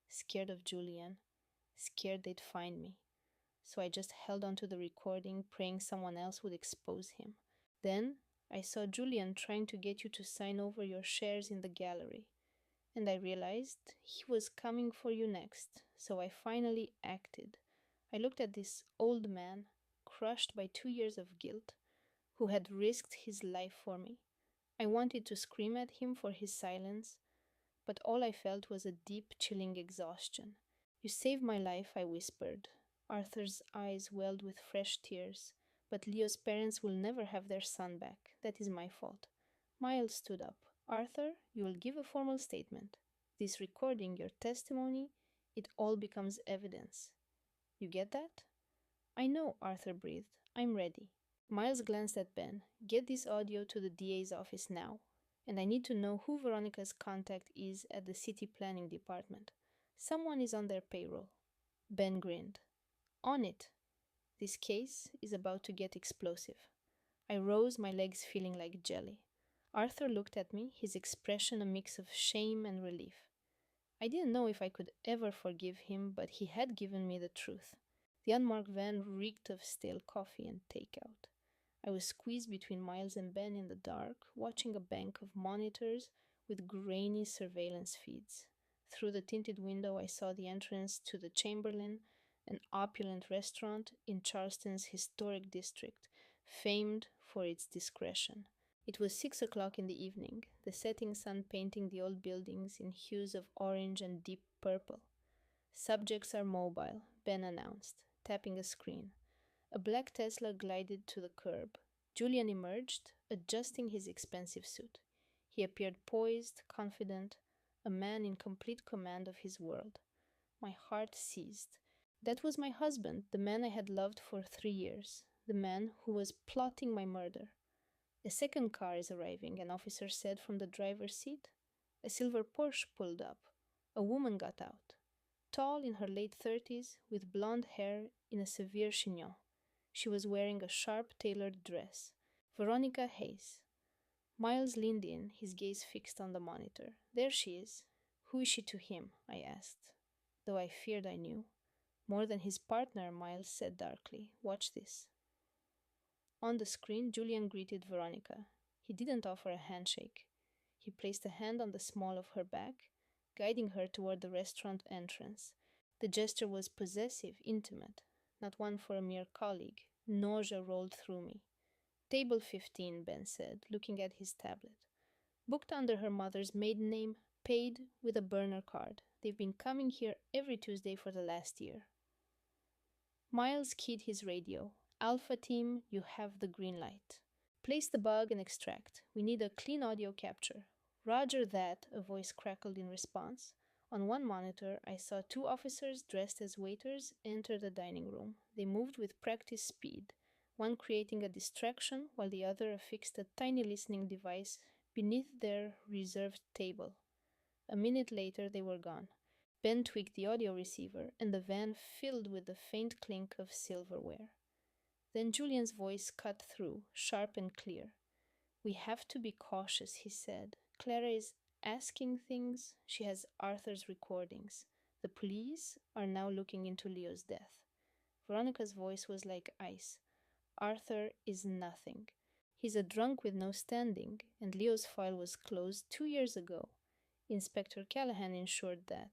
scared of Julian, scared they'd find me. So I just held onto the recording, praying someone else would expose him. Then I saw Julian trying to get you to sign over your shares in the gallery. And I realized he was coming for you next, so I finally acted. I looked at this old man, crushed by 2 years of guilt, who had risked his life for me. I wanted to scream at him for his silence, but all I felt was a deep, chilling exhaustion. You saved my life, I whispered. Arthur's eyes welled with fresh tears. But Leo's parents will never have their son back. That is my fault. Miles stood up. Arthur, you will give a formal statement. This recording, your testimony, it all becomes evidence. You get that? I know, Arthur breathed. I'm ready. Miles glanced at Ben. Get this audio to the DA's office now. And I need to know who Veronica's contact is at the city planning department. Someone is on their payroll. Ben grinned. On it. This case is about to get explosive. I rose, my legs feeling like jelly. Arthur looked at me, his expression a mix of shame and relief. I didn't know if I could ever forgive him, but he had given me the truth. The unmarked van reeked of stale coffee and takeout. I was squeezed between Miles and Ben in the dark, watching a bank of monitors with grainy surveillance feeds. Through the tinted window, I saw the entrance to the Chamberlain, an opulent restaurant in Charleston's historic district, famed for its discretion. It was 6 o'clock in the evening, the setting sun painting the old buildings in hues of orange and deep purple. Subjects are mobile, Ben announced, tapping a screen. A black Tesla glided to the curb. Julian emerged, adjusting his expensive suit. He appeared poised, confident, a man in complete command of his world. My heart seized. That was my husband, the man I had loved for 3 years, the man who was plotting my murder. A second car is arriving, an officer said from the driver's seat. A silver Porsche pulled up. A woman got out, tall in her late 30s, with blonde hair in a severe chignon. She was wearing a sharp tailored dress. Veronica Hayes. Miles leaned in, his gaze fixed on the monitor. There she is. Who is she to him? I asked, though I feared I knew. More than his partner, Miles said darkly. Watch this. On the screen, Julian greeted Veronica. He didn't offer a handshake. He placed a hand on the small of her back, guiding her toward the restaurant entrance. The gesture was possessive, intimate, not one for a mere colleague. Nausea rolled through me. Table 15, Ben said, looking at his tablet. Booked under her mother's maiden name, paid with a burner card. They've been coming here every Tuesday for the last year. Miles keyed his radio. Alpha team, you have the green light. Place the bug and extract. We need a clean audio capture. Roger that, a voice crackled in response. On one monitor, I saw two officers dressed as waiters enter the dining room. They moved with practiced speed, one creating a distraction while the other affixed a tiny listening device beneath their reserved table. A minute later, they were gone. Ben tweaked the audio receiver, and the van filled with the faint clink of silverware. Then Julian's voice cut through, sharp and clear. We have to be cautious, he said. Clara is asking things. She has Arthur's recordings. The police are now looking into Leo's death. Veronica's voice was like ice. Arthur is nothing. He's a drunk with no standing, and Leo's file was closed 2 years ago. Inspector Callahan ensured that.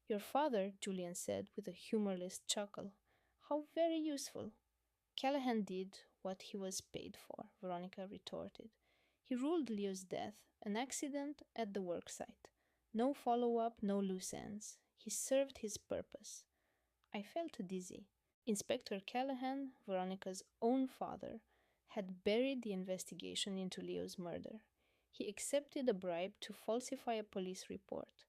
Your father, Julian said with a humorless chuckle. How very useful. Callahan did what he was paid for, Veronica retorted. He ruled Leo's death an accident at the worksite. No follow-up, no loose ends. He served his purpose. I felt dizzy. Inspector Callahan, Veronica's own father, had buried the investigation into Leo's murder. He accepted a bribe to falsify a police report,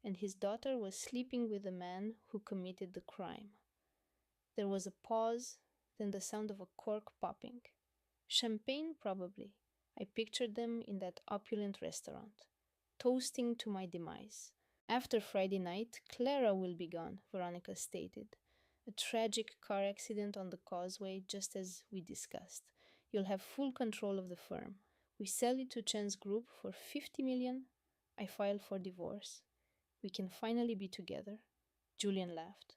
and his daughter was sleeping with the man who committed the crime. There was a pause, then the sound of a cork popping. Champagne, probably. I pictured them in that opulent restaurant, toasting to my demise. After Friday night, Clara will be gone, Veronica stated. A tragic car accident on the causeway, just as we discussed. You'll have full control of the firm. We sell it to Chen's group for 50 million. I file for divorce. We can finally be together. Julian laughed.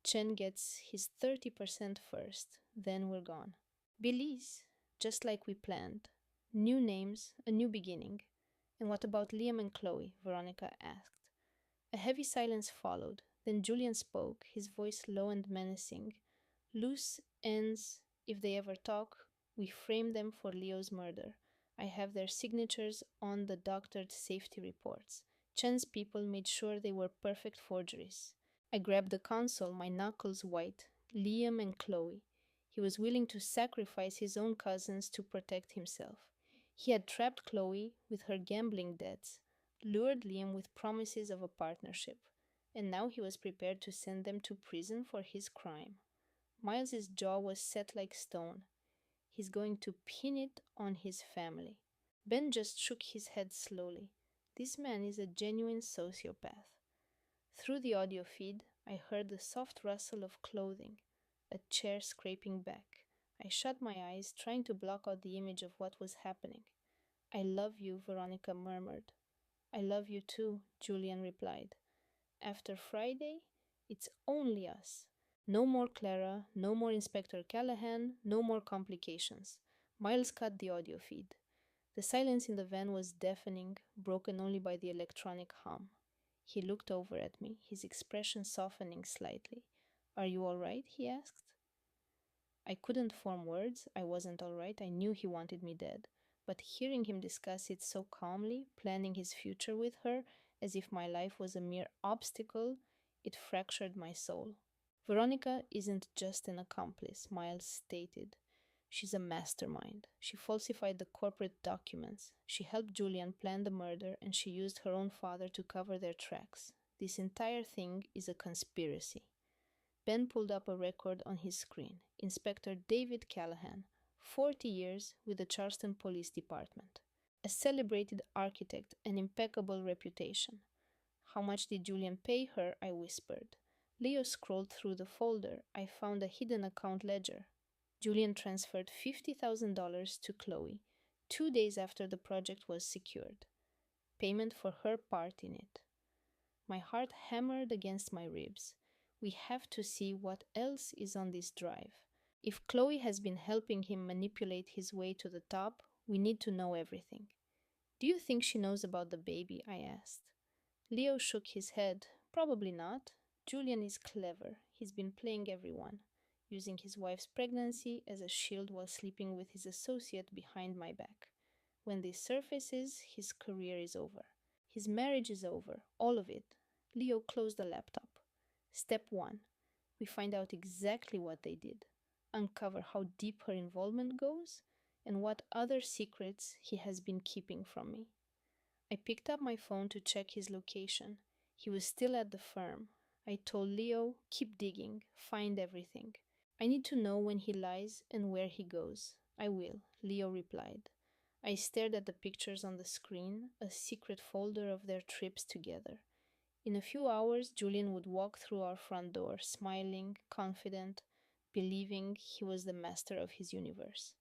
Chen gets his 30% first, then we're gone. Belize, just like we planned. New names, a new beginning. And what about Liam and Chloe? Veronica asked. A heavy silence followed. Then Julian spoke, his voice low and menacing. Loose ends, if they ever talk, we frame them for Leo's murder. I have their signatures on the doctored safety reports. Chen's people made sure they were perfect forgeries. I grabbed the console, my knuckles white. Liam and Chloe. He was willing to sacrifice his own cousins to protect himself. He had trapped Chloe with her gambling debts, lured Liam with promises of a partnership, and now he was prepared to send them to prison for his crime. Miles's jaw was set like stone. He's going to pin it on his family. Ben just shook his head slowly. This man is a genuine sociopath. Through the audio feed, I heard the soft rustle of clothing, a chair scraping back. I shut my eyes, trying to block out the image of what was happening. I love you, Veronica murmured. I love you too, Julian replied. After Friday, it's only us. No more Clara, no more Inspector Callahan, no more complications. Miles cut the audio feed. The silence in the van was deafening, broken only by the electronic hum. He looked over at me, his expression softening slightly. Are you all right? He asked. I couldn't form words. I wasn't all right. I knew he wanted me dead. But hearing him discuss it so calmly, planning his future with her, as if my life was a mere obstacle, it fractured my soul. Veronica isn't just an accomplice, Miles stated. She's a mastermind. She falsified the corporate documents. She helped Julian plan the murder, and she used her own father to cover their tracks. This entire thing is a conspiracy. Ben pulled up a record on his screen. Inspector David Callahan, 40 years with the Charleston Police Department. A celebrated architect, an impeccable reputation. How much did Julian pay her? I whispered. Leo scrolled through the folder. I found a hidden account ledger. Julian transferred $50,000 to Chloe 2 days after the project was secured, payment for her part in it. My heart hammered against my ribs. We have to see what else is on this drive. If Chloe has been helping him manipulate his way to the top, we need to know everything. Do you think she knows about the baby? I asked. Leo shook his head. Probably not. Julian is clever. He's been playing everyone, using his wife's pregnancy as a shield while sleeping with his associate behind my back. When this surfaces, his career is over. His marriage is over. All of it. Leo closed the laptop. Step 1. We find out exactly what they did, uncover how deep her involvement goes, and what other secrets he has been keeping from me. I picked up my phone to check his location. He was still at the firm. I told Leo, keep digging, find everything. I need to know when he lies and where he goes. I will, Leo replied. I stared at the pictures on the screen, a secret folder of their trips together. In a few hours, Julian would walk through our front door, smiling, confident, believing he was the master of his universe.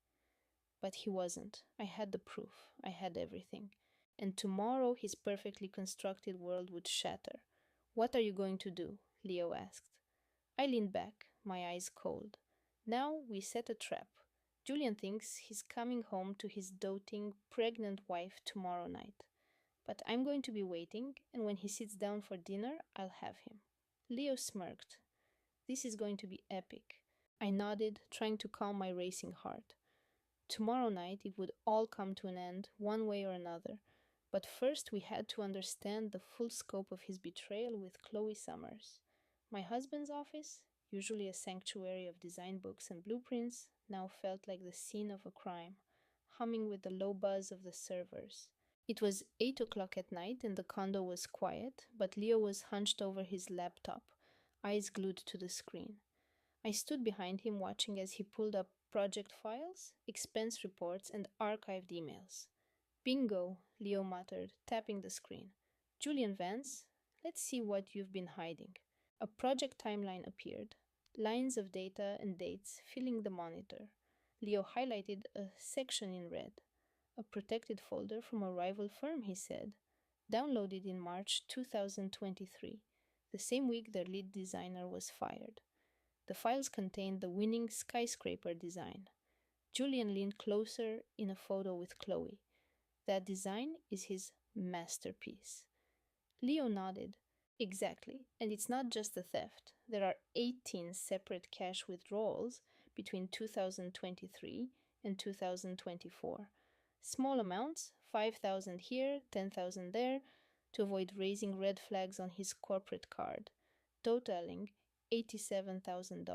But he wasn't. I had the proof. I had everything. And tomorrow his perfectly constructed world would shatter. What are you going to do? Leo asked. I leaned back, my eyes cold. Now we set a trap. Julian thinks he's coming home to his doting, pregnant wife tomorrow night. But I'm going to be waiting, and when he sits down for dinner, I'll have him. Leo smirked. This is going to be epic. I nodded, trying to calm my racing heart. Tomorrow night it would all come to an end, one way or another. But first we had to understand the full scope of his betrayal with Chloe Summers. My husband's office, usually a sanctuary of design books and blueprints, now felt like the scene of a crime, humming with the low buzz of the servers. It was 8 o'clock at night and the condo was quiet, but Leo was hunched over his laptop, eyes glued to the screen. I stood behind him watching as he pulled up project files, expense reports, and archived emails. Bingo, Leo muttered, tapping the screen. Julian Vance, let's see what you've been hiding. A project timeline appeared, lines of data and dates filling the monitor. Leo highlighted a section in red. A protected folder from a rival firm, he said. Downloaded in March 2023, the same week their lead designer was fired. The files contained the winning skyscraper design. Julian leaned closer in a photo with Chloe. That design is his masterpiece. Leo nodded. Exactly, and it's not just a theft. There are 18 separate cash withdrawals between 2023 and 2024. Small amounts, 5,000 here, 10,000 there, to avoid raising red flags on his corporate card, totaling $87,000.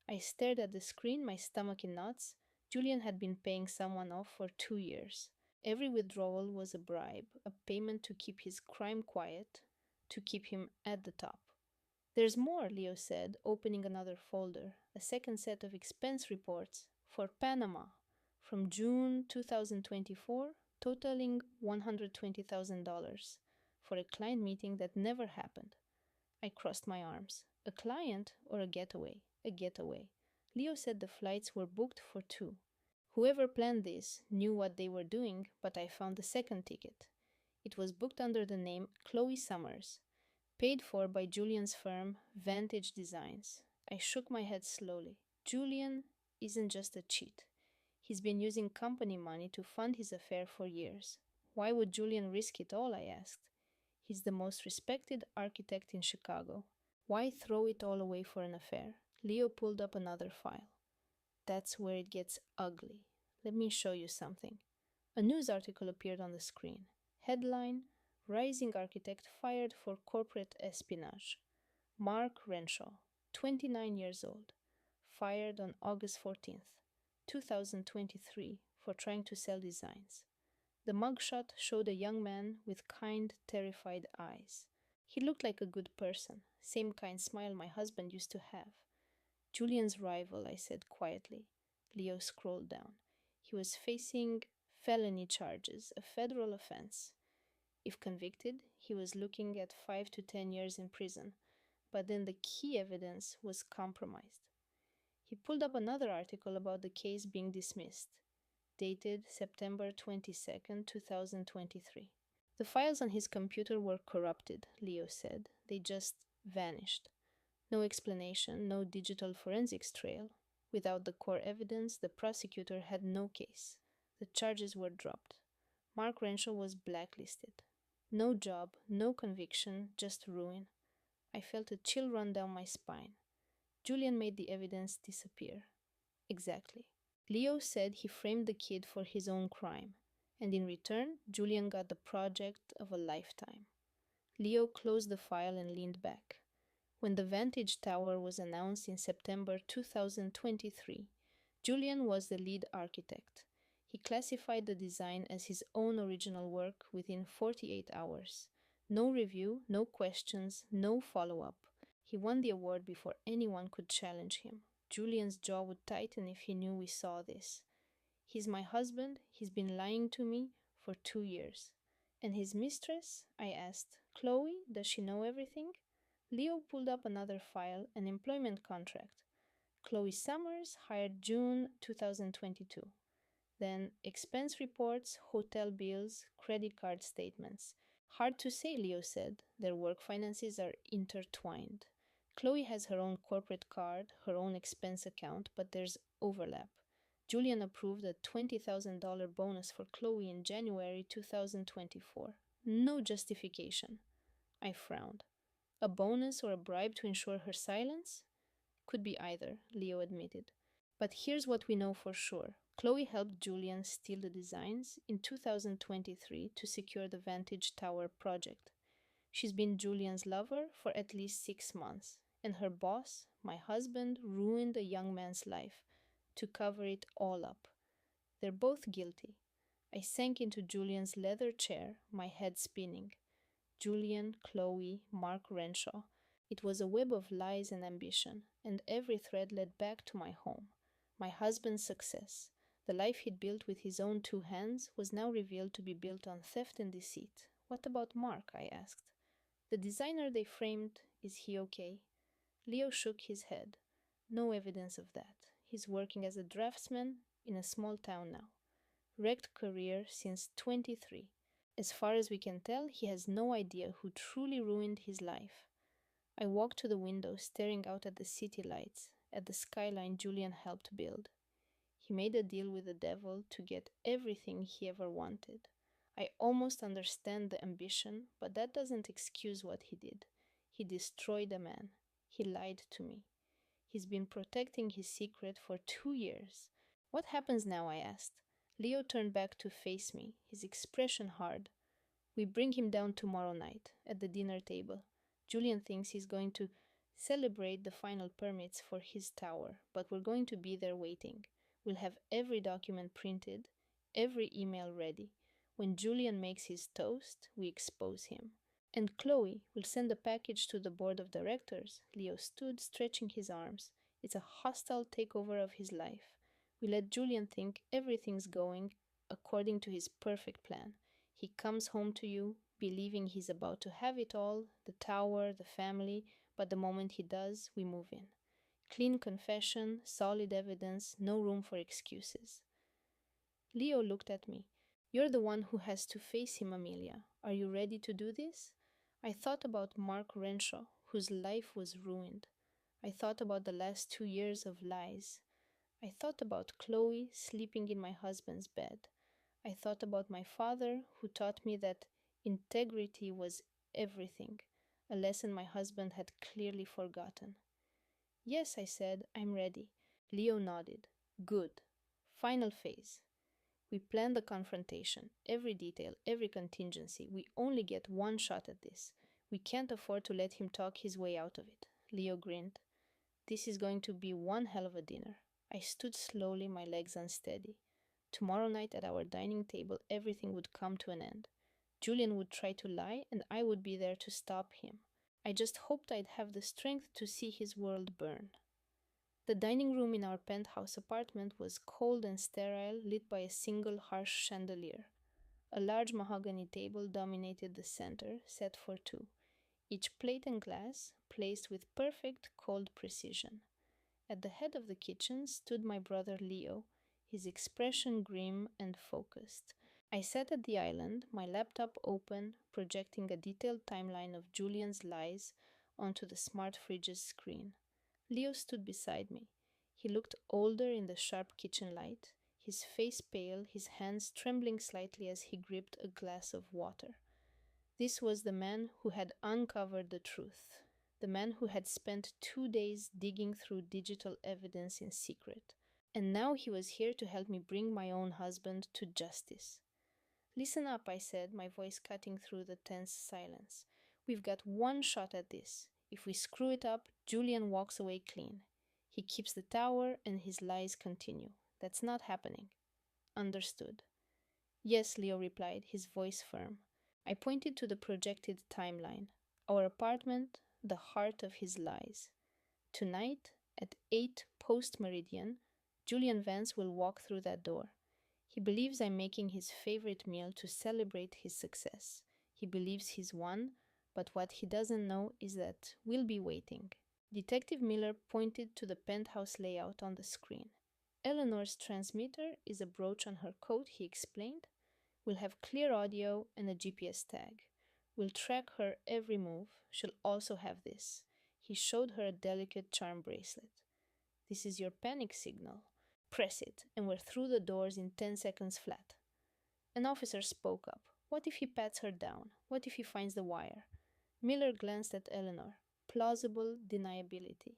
I stared at the screen, my stomach in knots. Julian had been paying someone off for 2 years. Every withdrawal was a bribe, a payment to keep his crime quiet, to keep him at the top. There's more, Leo said, opening another folder, a second set of expense reports for Panama from June 2024, totaling $120,000 for a client meeting that never happened. I crossed my arms. A client or a getaway? A getaway. Leo said the flights were booked for 2. Whoever planned this knew what they were doing, but I found the second ticket. It was booked under the name Chloe Summers, paid for by Julian's firm, Vantage Designs. I shook my head slowly. Julian isn't just a cheat. He's been using company money to fund his affair for years. Why would Julian risk it all? I asked. He's the most respected architect in Chicago. Why throw it all away for an affair? Leo pulled up another file. That's where it gets ugly. Let me show you something. A news article appeared on the screen. Headline: Rising architect fired for corporate espionage. Mark Renshaw, 29 years old, fired on August 14th, 2023 for trying to sell designs. The mugshot showed a young man with kind, terrified eyes. He looked like a good person, same kind smile my husband used to have. Julian's rival, I said quietly. Leo scrolled down. He was facing felony charges, a federal offense. If convicted, he was looking at 5 to 10 years in prison, but then the key evidence was compromised. He pulled up another article about the case being dismissed, dated September 22nd, 2023. The files on his computer were corrupted, Leo said. They just vanished. No explanation, no digital forensics trail. Without the core evidence, the prosecutor had no case. The charges were dropped. Mark Renshaw was blacklisted. No job, no conviction, just ruin. I felt a chill run down my spine. Julian made the evidence disappear. Exactly. Leo said he framed the kid for his own crime, and in return, Julian got the project of a lifetime. Leo closed the file and leaned back. When the Vantage Tower was announced in September 2023, Julian was the lead architect. He classified the design as his own original work within 48 hours. No review, no questions, no follow up. He won the award before anyone could challenge him. Julian's jaw would tighten if he knew we saw this. He's my husband, he's been lying to me for 2 years. And his mistress? I asked. Chloe, does she know everything? Leo pulled up another file, an employment contract. Chloe Summers, hired June 2022. Then expense reports, hotel bills, credit card statements. Hard to say, Leo said. Their work finances are intertwined. Chloe has her own corporate card, her own expense account, but there's overlap. Julian approved a $20,000 bonus for Chloe in January 2024. No justification. I frowned. A bonus or a bribe to ensure her silence? Could be either, Leo admitted. But here's what we know for sure. Chloe helped Julian steal the designs in 2023 to secure the Vantage Tower project. She's been Julian's lover for at least 6 months, and her boss, my husband, ruined a young man's life to cover it all up. They're both guilty. I sank into Julian's leather chair, my head spinning. Julian, Chloe, Mark Renshaw. It was a web of lies and ambition, and every thread led back to my home. My husband's success, the life he'd built with his own 2 hands, was now revealed to be built on theft and deceit. What about Mark? I asked. The designer they framed, is he okay? Leo shook his head. No evidence of that. He's working as a draftsman in a small town now. Wrecked career since 23. As far as we can tell, he has no idea who truly ruined his life. I walked to the window, staring out at the city lights, at the skyline Julian helped build. He made a deal with the devil to get everything he ever wanted. I almost understand the ambition, but that doesn't excuse what he did. He destroyed a man. He lied to me. He's been protecting his secret for 2 years. What happens now? I asked. Leo turned back to face me, his expression hard. We bring him down tomorrow night, at the dinner table. Julian thinks he's going to celebrate the final permits for his tower, but we're going to be there waiting. We'll have every document printed, every email ready. When Julian makes his toast, we expose him. And Chloe will send a package to the board of directors. Leo stood, stretching his arms. It's a hostile takeover of his life. We let Julian think everything's going according to his perfect plan. He comes home to you, believing he's about to have it all, the tower, the family, but the moment he does, we move in. Clean confession, solid evidence, no room for excuses. Leo looked at me. You're the one who has to face him, Amelia. Are you ready to do this? I thought about Mark Renshaw, whose life was ruined. I thought about the last 2 years of lies. I thought about Chloe sleeping in my husband's bed. I thought about my father, who taught me that integrity was everything, a lesson my husband had clearly forgotten. Yes, I said, I'm ready. Leo nodded. Good. Final phase. We planned the confrontation, every detail, every contingency. We only get one shot at this. We can't afford to let him talk his way out of it. Leo grinned. This is going to be one hell of a dinner. I stood slowly, my legs unsteady. Tomorrow night at our dining table, everything would come to an end. Julian would try to lie, and I would be there to stop him. I just hoped I'd have the strength to see his world burn. The dining room in our penthouse apartment was cold and sterile, lit by a single harsh chandelier. A large mahogany table dominated the center, set for two, each plate and glass placed with perfect cold precision. At the head of the kitchen stood my brother Leo, his expression grim and focused. I sat at the island, my laptop open, projecting a detailed timeline of Julian's lies onto the smart fridge's screen. Leo stood beside me. He looked older in the sharp kitchen light, his face pale, his hands trembling slightly as he gripped a glass of water. This was the man who had uncovered the truth, the man who had spent 2 days digging through digital evidence in secret. And now he was here to help me bring my own husband to justice. Listen up, I said, my voice cutting through the tense silence. We've got one shot at this. If we screw it up, Julian walks away clean. He keeps the tower and his lies continue. That's not happening. Understood. Yes, Leo replied, his voice firm. I pointed to the projected timeline. Our apartment, the heart of his lies. Tonight, at 8 post meridian, Julian Vance will walk through that door. He believes I'm making his favorite meal to celebrate his success. He believes he's won, but what he doesn't know is that we'll be waiting. Detective Miller pointed to the penthouse layout on the screen. Eleanor's transmitter is a brooch on her coat, he explained. We'll have clear audio and a GPS tag. We'll track her every move. She'll also have this. He showed her a delicate charm bracelet. This is your panic signal. Press it, and we're through the doors in 10 seconds flat. An officer spoke up. What if he pats her down? What if he finds the wire? Miller glanced at Eleanor. Plausible deniability.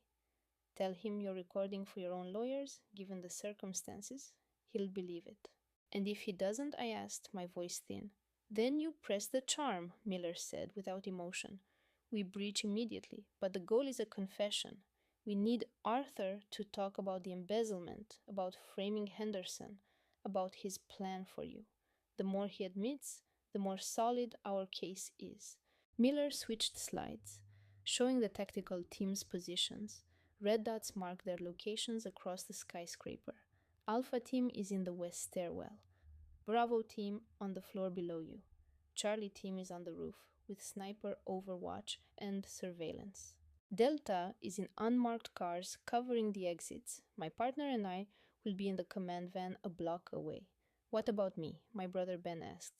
Tell him you're recording for your own lawyers, given the circumstances. He'll believe it. And if he doesn't, I asked, my voice thin. Then you press the charm, Miller said without emotion. We breach immediately, but the goal is a confession. We need Arthur to talk about the embezzlement, about framing Henderson, about his plan for you. The more he admits, the more solid our case is. Miller switched slides, showing the tactical team's positions. Red dots mark their locations across the skyscraper. Alpha team is in the west stairwell. Bravo team on the floor below you. Charlie team is on the roof, with sniper overwatch and surveillance. Delta is in unmarked cars covering the exits. My partner and I will be in the command van a block away. What about me? My brother Ben asked.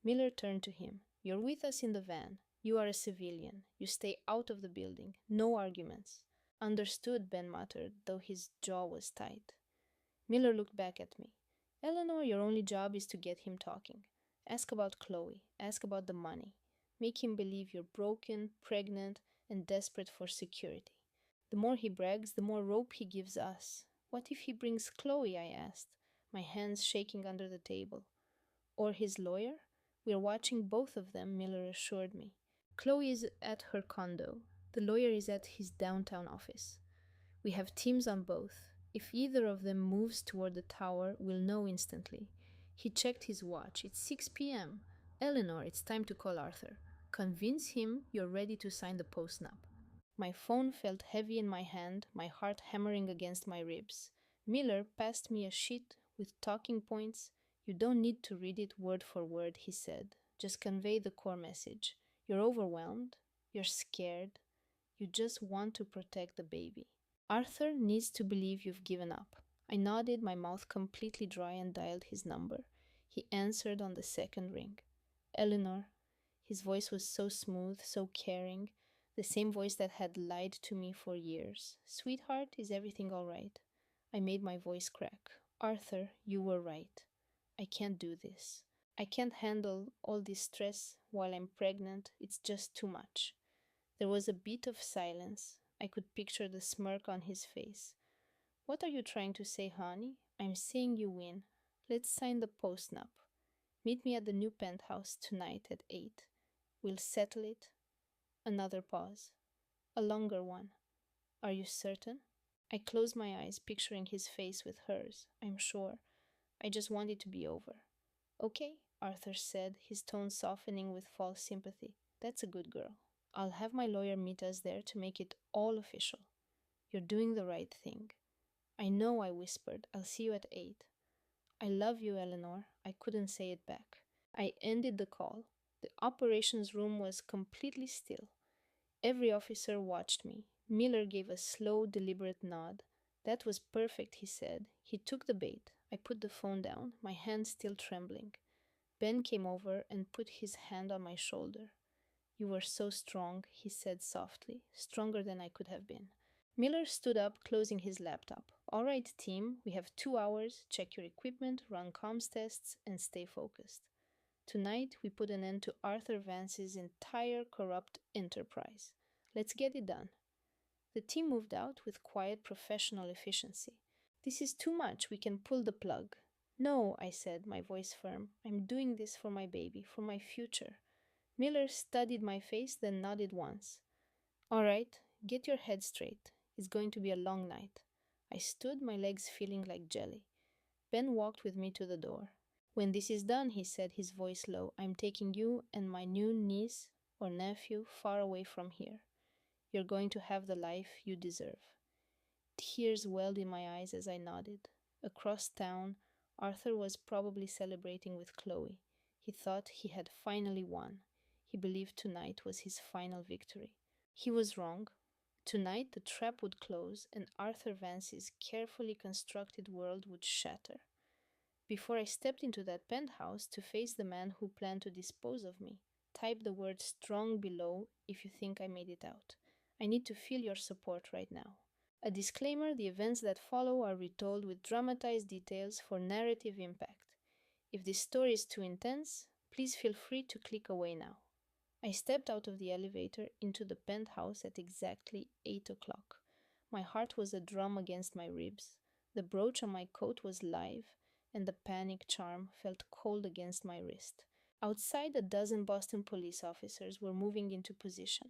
Miller turned to him. You're with us in the van. You are a civilian. You stay out of the building. No arguments. Understood, Ben muttered, though his jaw was tight. Miller looked back at me. Eleanor, your only job is to get him talking. Ask about Chloe. Ask about the money. Make him believe you're broken, pregnant, and desperate for security. The more he brags, the more rope he gives us. What if he brings Chloe? I asked, my hands shaking under the table. Or his lawyer? We're watching both of them, Miller assured me. Chloe is at her condo. The lawyer is at his downtown office. We have teams on both. If either of them moves toward the tower, we'll know instantly. He checked his watch. It's 6 p.m. Eleanor, it's time to call Arthur. Convince him you're ready to sign the post-nup. My phone felt heavy in my hand, my heart hammering against my ribs. Miller passed me a sheet with talking points. You don't need to read it word for word, he said. Just convey the core message. You're overwhelmed. You're scared. You just want to protect the baby. Arthur needs to believe you've given up. I nodded, my mouth completely dry, and dialed his number. He answered on the second ring. Eleanor. His voice was so smooth, so caring, the same voice that had lied to me for years. Sweetheart, is everything all right? I made my voice crack. Arthur, you were right. I can't do this. I can't handle all this stress while I'm pregnant. It's just too much. There was a bit of silence. I could picture the smirk on his face. What are you trying to say, honey? I'm saying you win. Let's sign the post-nup. Meet me at the new penthouse tonight at 8. We'll settle it. Another pause. A longer one. Are you certain? I closed my eyes, picturing his face with hers. I'm sure. I just want it to be over. Okay, Arthur said, his tone softening with false sympathy. That's a good girl. I'll have my lawyer meet us there to make it all official. You're doing the right thing. I know, I whispered. I'll see you at 8. I love you, Eleanor. I couldn't say it back. I ended the call. The operations room was completely still. Every officer watched me. Miller gave a slow, deliberate nod. That was perfect, he said. He took the bait. I put the phone down, my hand still trembling. Ben came over and put his hand on my shoulder. You were so strong, he said softly, stronger than I could have been. Miller stood up, closing his laptop. All right, team, we have 2 hours. Check your equipment, run comms tests, and stay focused. Tonight, we put an end to Arthur Vance's entire corrupt enterprise. Let's get it done. The team moved out with quiet professional efficiency. This is too much. We can pull the plug. No, I said, my voice firm. I'm doing this for my baby, for my future. Miller studied my face, then nodded once. All right, get your head straight. It's going to be a long night. I stood, my legs feeling like jelly. Ben walked with me to the door. When this is done, he said, his voice low, I'm taking you and my new niece or nephew far away from here. You're going to have the life you deserve. Tears welled in my eyes as I nodded. Across town, Arthur was probably celebrating with Chloe. He thought he had finally won. He believed tonight was his final victory. He was wrong. Tonight the trap would close and Arthur Vance's carefully constructed world would shatter. Before I stepped into that penthouse to face the man who planned to dispose of me, type the word strong below if you think I made it out. I need to feel your support right now. A disclaimer, the events that follow are retold with dramatized details for narrative impact. If this story is too intense, please feel free to click away now. I stepped out of the elevator into the penthouse at exactly 8 o'clock. My heart was a drum against my ribs. The brooch on my coat was live, and the panic charm felt cold against my wrist. Outside, a dozen Boston police officers were moving into position.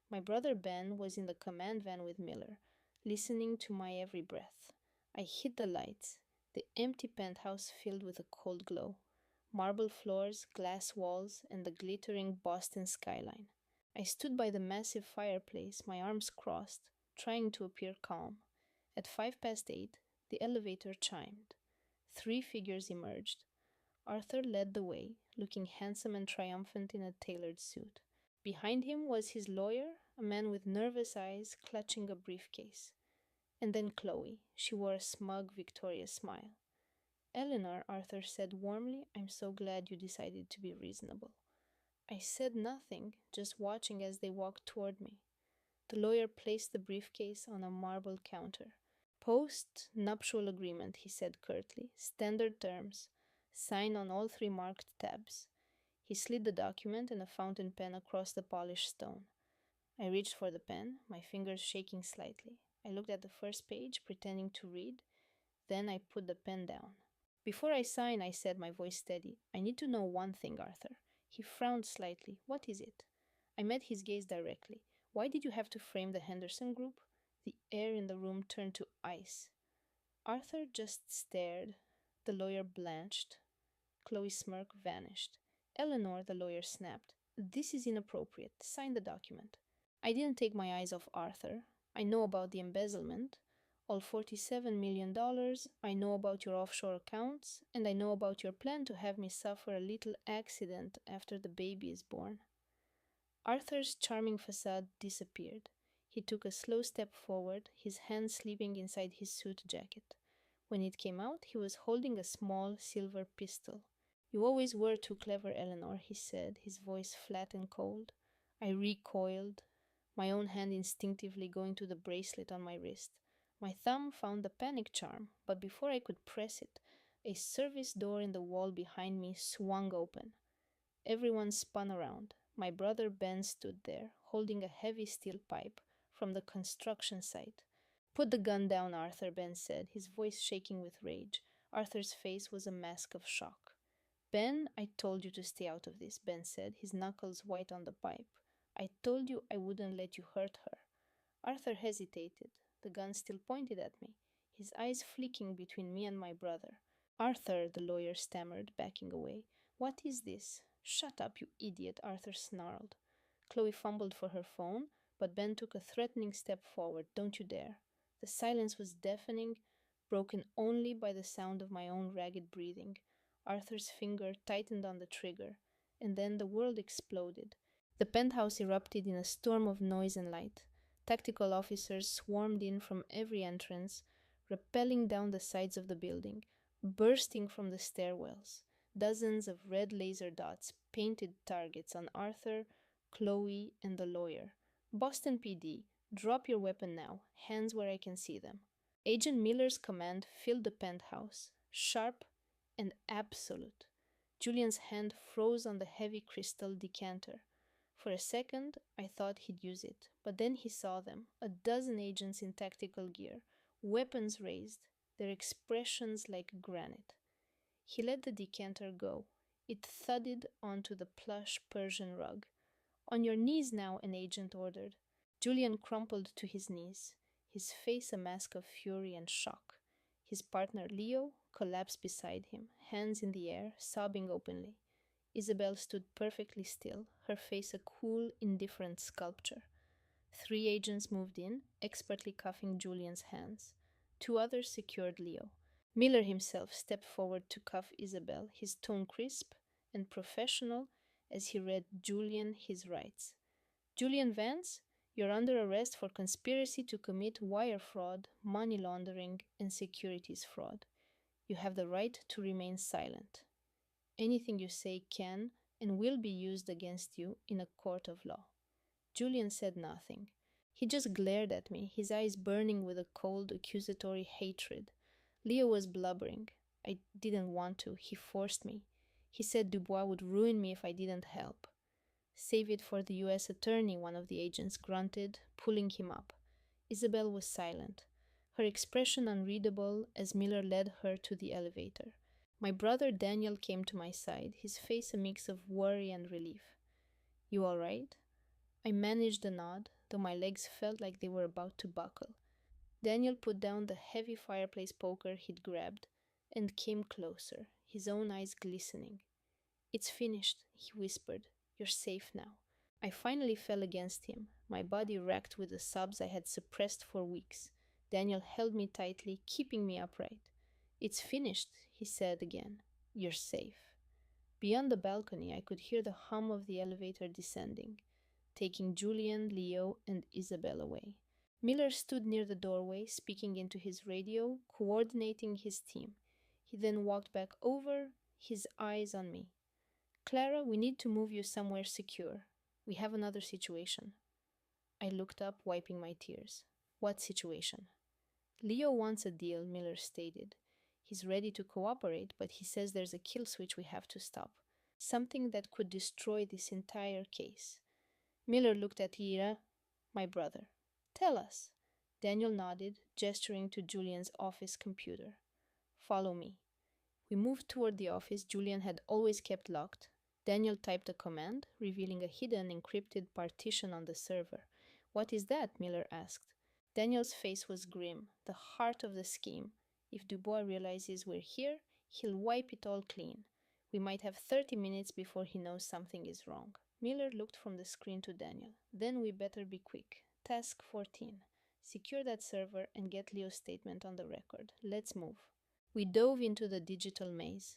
My brother Ben was in the command van with Miller, listening to my every breath. I hit the lights, the empty penthouse filled with a cold glow. Marble floors, glass walls, and the glittering Boston skyline. I stood by the massive fireplace, my arms crossed, trying to appear calm. At 8:05, the elevator chimed. 3 figures emerged. Arthur led the way, looking handsome and triumphant in a tailored suit. Behind him was his lawyer, a man with nervous eyes clutching a briefcase. And then Chloe. She wore a smug, victorious smile. Eleanor, Arthur said warmly, I'm so glad you decided to be reasonable. I said nothing, just watching as they walked toward me. The lawyer placed the briefcase on a marble counter. Post-nuptial agreement, he said curtly. Standard terms. Sign on all 3 marked tabs. He slid the document and a fountain pen across the polished stone. I reached for the pen, my fingers shaking slightly. I looked at the first page, pretending to read. Then I put the pen down. Before I sign, I said, my voice steady, I need to know one thing, Arthur. He frowned slightly. What is it? I met his gaze directly. Why did you have to frame the Henderson group? The air in the room turned to ice. Arthur just stared. The lawyer blanched. Chloe's smirk vanished. Eleanor, the lawyer snapped. This is inappropriate. Sign the document. I didn't take my eyes off Arthur. I know about the embezzlement. All $47 million, I know about your offshore accounts, and I know about your plan to have me suffer a little accident after the baby is born. Arthur's charming facade disappeared. He took a slow step forward, his hand slipping inside his suit jacket. When it came out, he was holding a small silver pistol. You always were too clever, Eleanor, he said, his voice flat and cold. I recoiled, my own hand instinctively going to the bracelet on my wrist. My thumb found the panic charm, but before I could press it, a service door in the wall behind me swung open. Everyone spun around. My brother Ben stood there, holding a heavy steel pipe from the construction site. Put the gun down, Arthur, Ben said, his voice shaking with rage. Arthur's face was a mask of shock. Ben, I told you to stay out of this, Ben said, his knuckles white on the pipe. I told you I wouldn't let you hurt her. Arthur hesitated, the gun still pointed at me, his eyes flicking between me and my brother. Arthur, the lawyer stammered, backing away. What is this? Shut up, you idiot, Arthur snarled. Chloe fumbled for her phone, but Ben took a threatening step forward. Don't you dare. The silence was deafening, broken only by the sound of my own ragged breathing. Arthur's finger tightened on the trigger, and then the world exploded. The penthouse erupted in a storm of noise and light. Tactical officers swarmed in from every entrance, rappelling down the sides of the building, bursting from the stairwells. Dozens of red laser dots painted targets on Arthur, Chloe, and the lawyer. Boston PD, drop your weapon now, hands where I can see them. Agent Miller's command filled the penthouse, sharp and absolute. Julian's hand froze on the heavy crystal decanter. For a second, I thought he'd use it, but then he saw them, a dozen agents in tactical gear, weapons raised, their expressions like granite. He let the decanter go. It thudded onto the plush Persian rug. On your knees now, an agent ordered. Julian crumpled to his knees, his face a mask of fury and shock. His partner, Leo, collapsed beside him, hands in the air, sobbing openly. Isabel stood perfectly still, her face a cool, indifferent sculpture. 3 agents moved in, expertly cuffing Julian's hands. 2 others secured Leo. Miller himself stepped forward to cuff Isabel, his tone crisp and professional as he read Julian his rights. Julian Vance, you're under arrest for conspiracy to commit wire fraud, money laundering, and securities fraud. You have the right to remain silent. Anything you say can and will be used against you in a court of law. Julian said nothing. He just glared at me, his eyes burning with a cold, accusatory hatred. Leo was blubbering. I didn't want to. He forced me. He said Dubois would ruin me if I didn't help. Save it for the U.S. attorney, one of the agents grunted, pulling him up. Isabel was silent, her expression unreadable as Miller led her to the elevator. My brother Daniel came to my side, his face a mix of worry and relief. You all right? I managed a nod, though my legs felt like they were about to buckle. Daniel put down the heavy fireplace poker he'd grabbed and came closer, his own eyes glistening. It's finished, he whispered. You're safe now. I finally fell against him, my body racked with the sobs I had suppressed for weeks. Daniel held me tightly, keeping me upright. It's finished, he said again. You're safe. Beyond the balcony, I could hear the hum of the elevator descending, taking Julian, Leo, and Isabel away. Miller stood near the doorway, speaking into his radio, coordinating his team. He then walked back over, his eyes on me. Clara, we need to move you somewhere secure. We have another situation. I looked up, wiping my tears. What situation? Leo wants a deal, Miller stated. He's ready to cooperate, but he says there's a kill switch we have to stop. Something that could destroy this entire case. Miller looked at Ira, my brother. Tell us. Daniel nodded, gesturing to Julian's office computer. Follow me. We moved toward the office Julian had always kept locked. Daniel typed a command, revealing a hidden encrypted partition on the server. What is that? Miller asked. Daniel's face was grim, the heart of the scheme. If Dubois realizes we're here, he'll wipe it all clean. We might have 30 minutes before he knows something is wrong. Miller looked from the screen to Daniel. Then we better be quick. Task 14. Secure that server and get Leo's statement on the record. Let's move. We dove into the digital maze,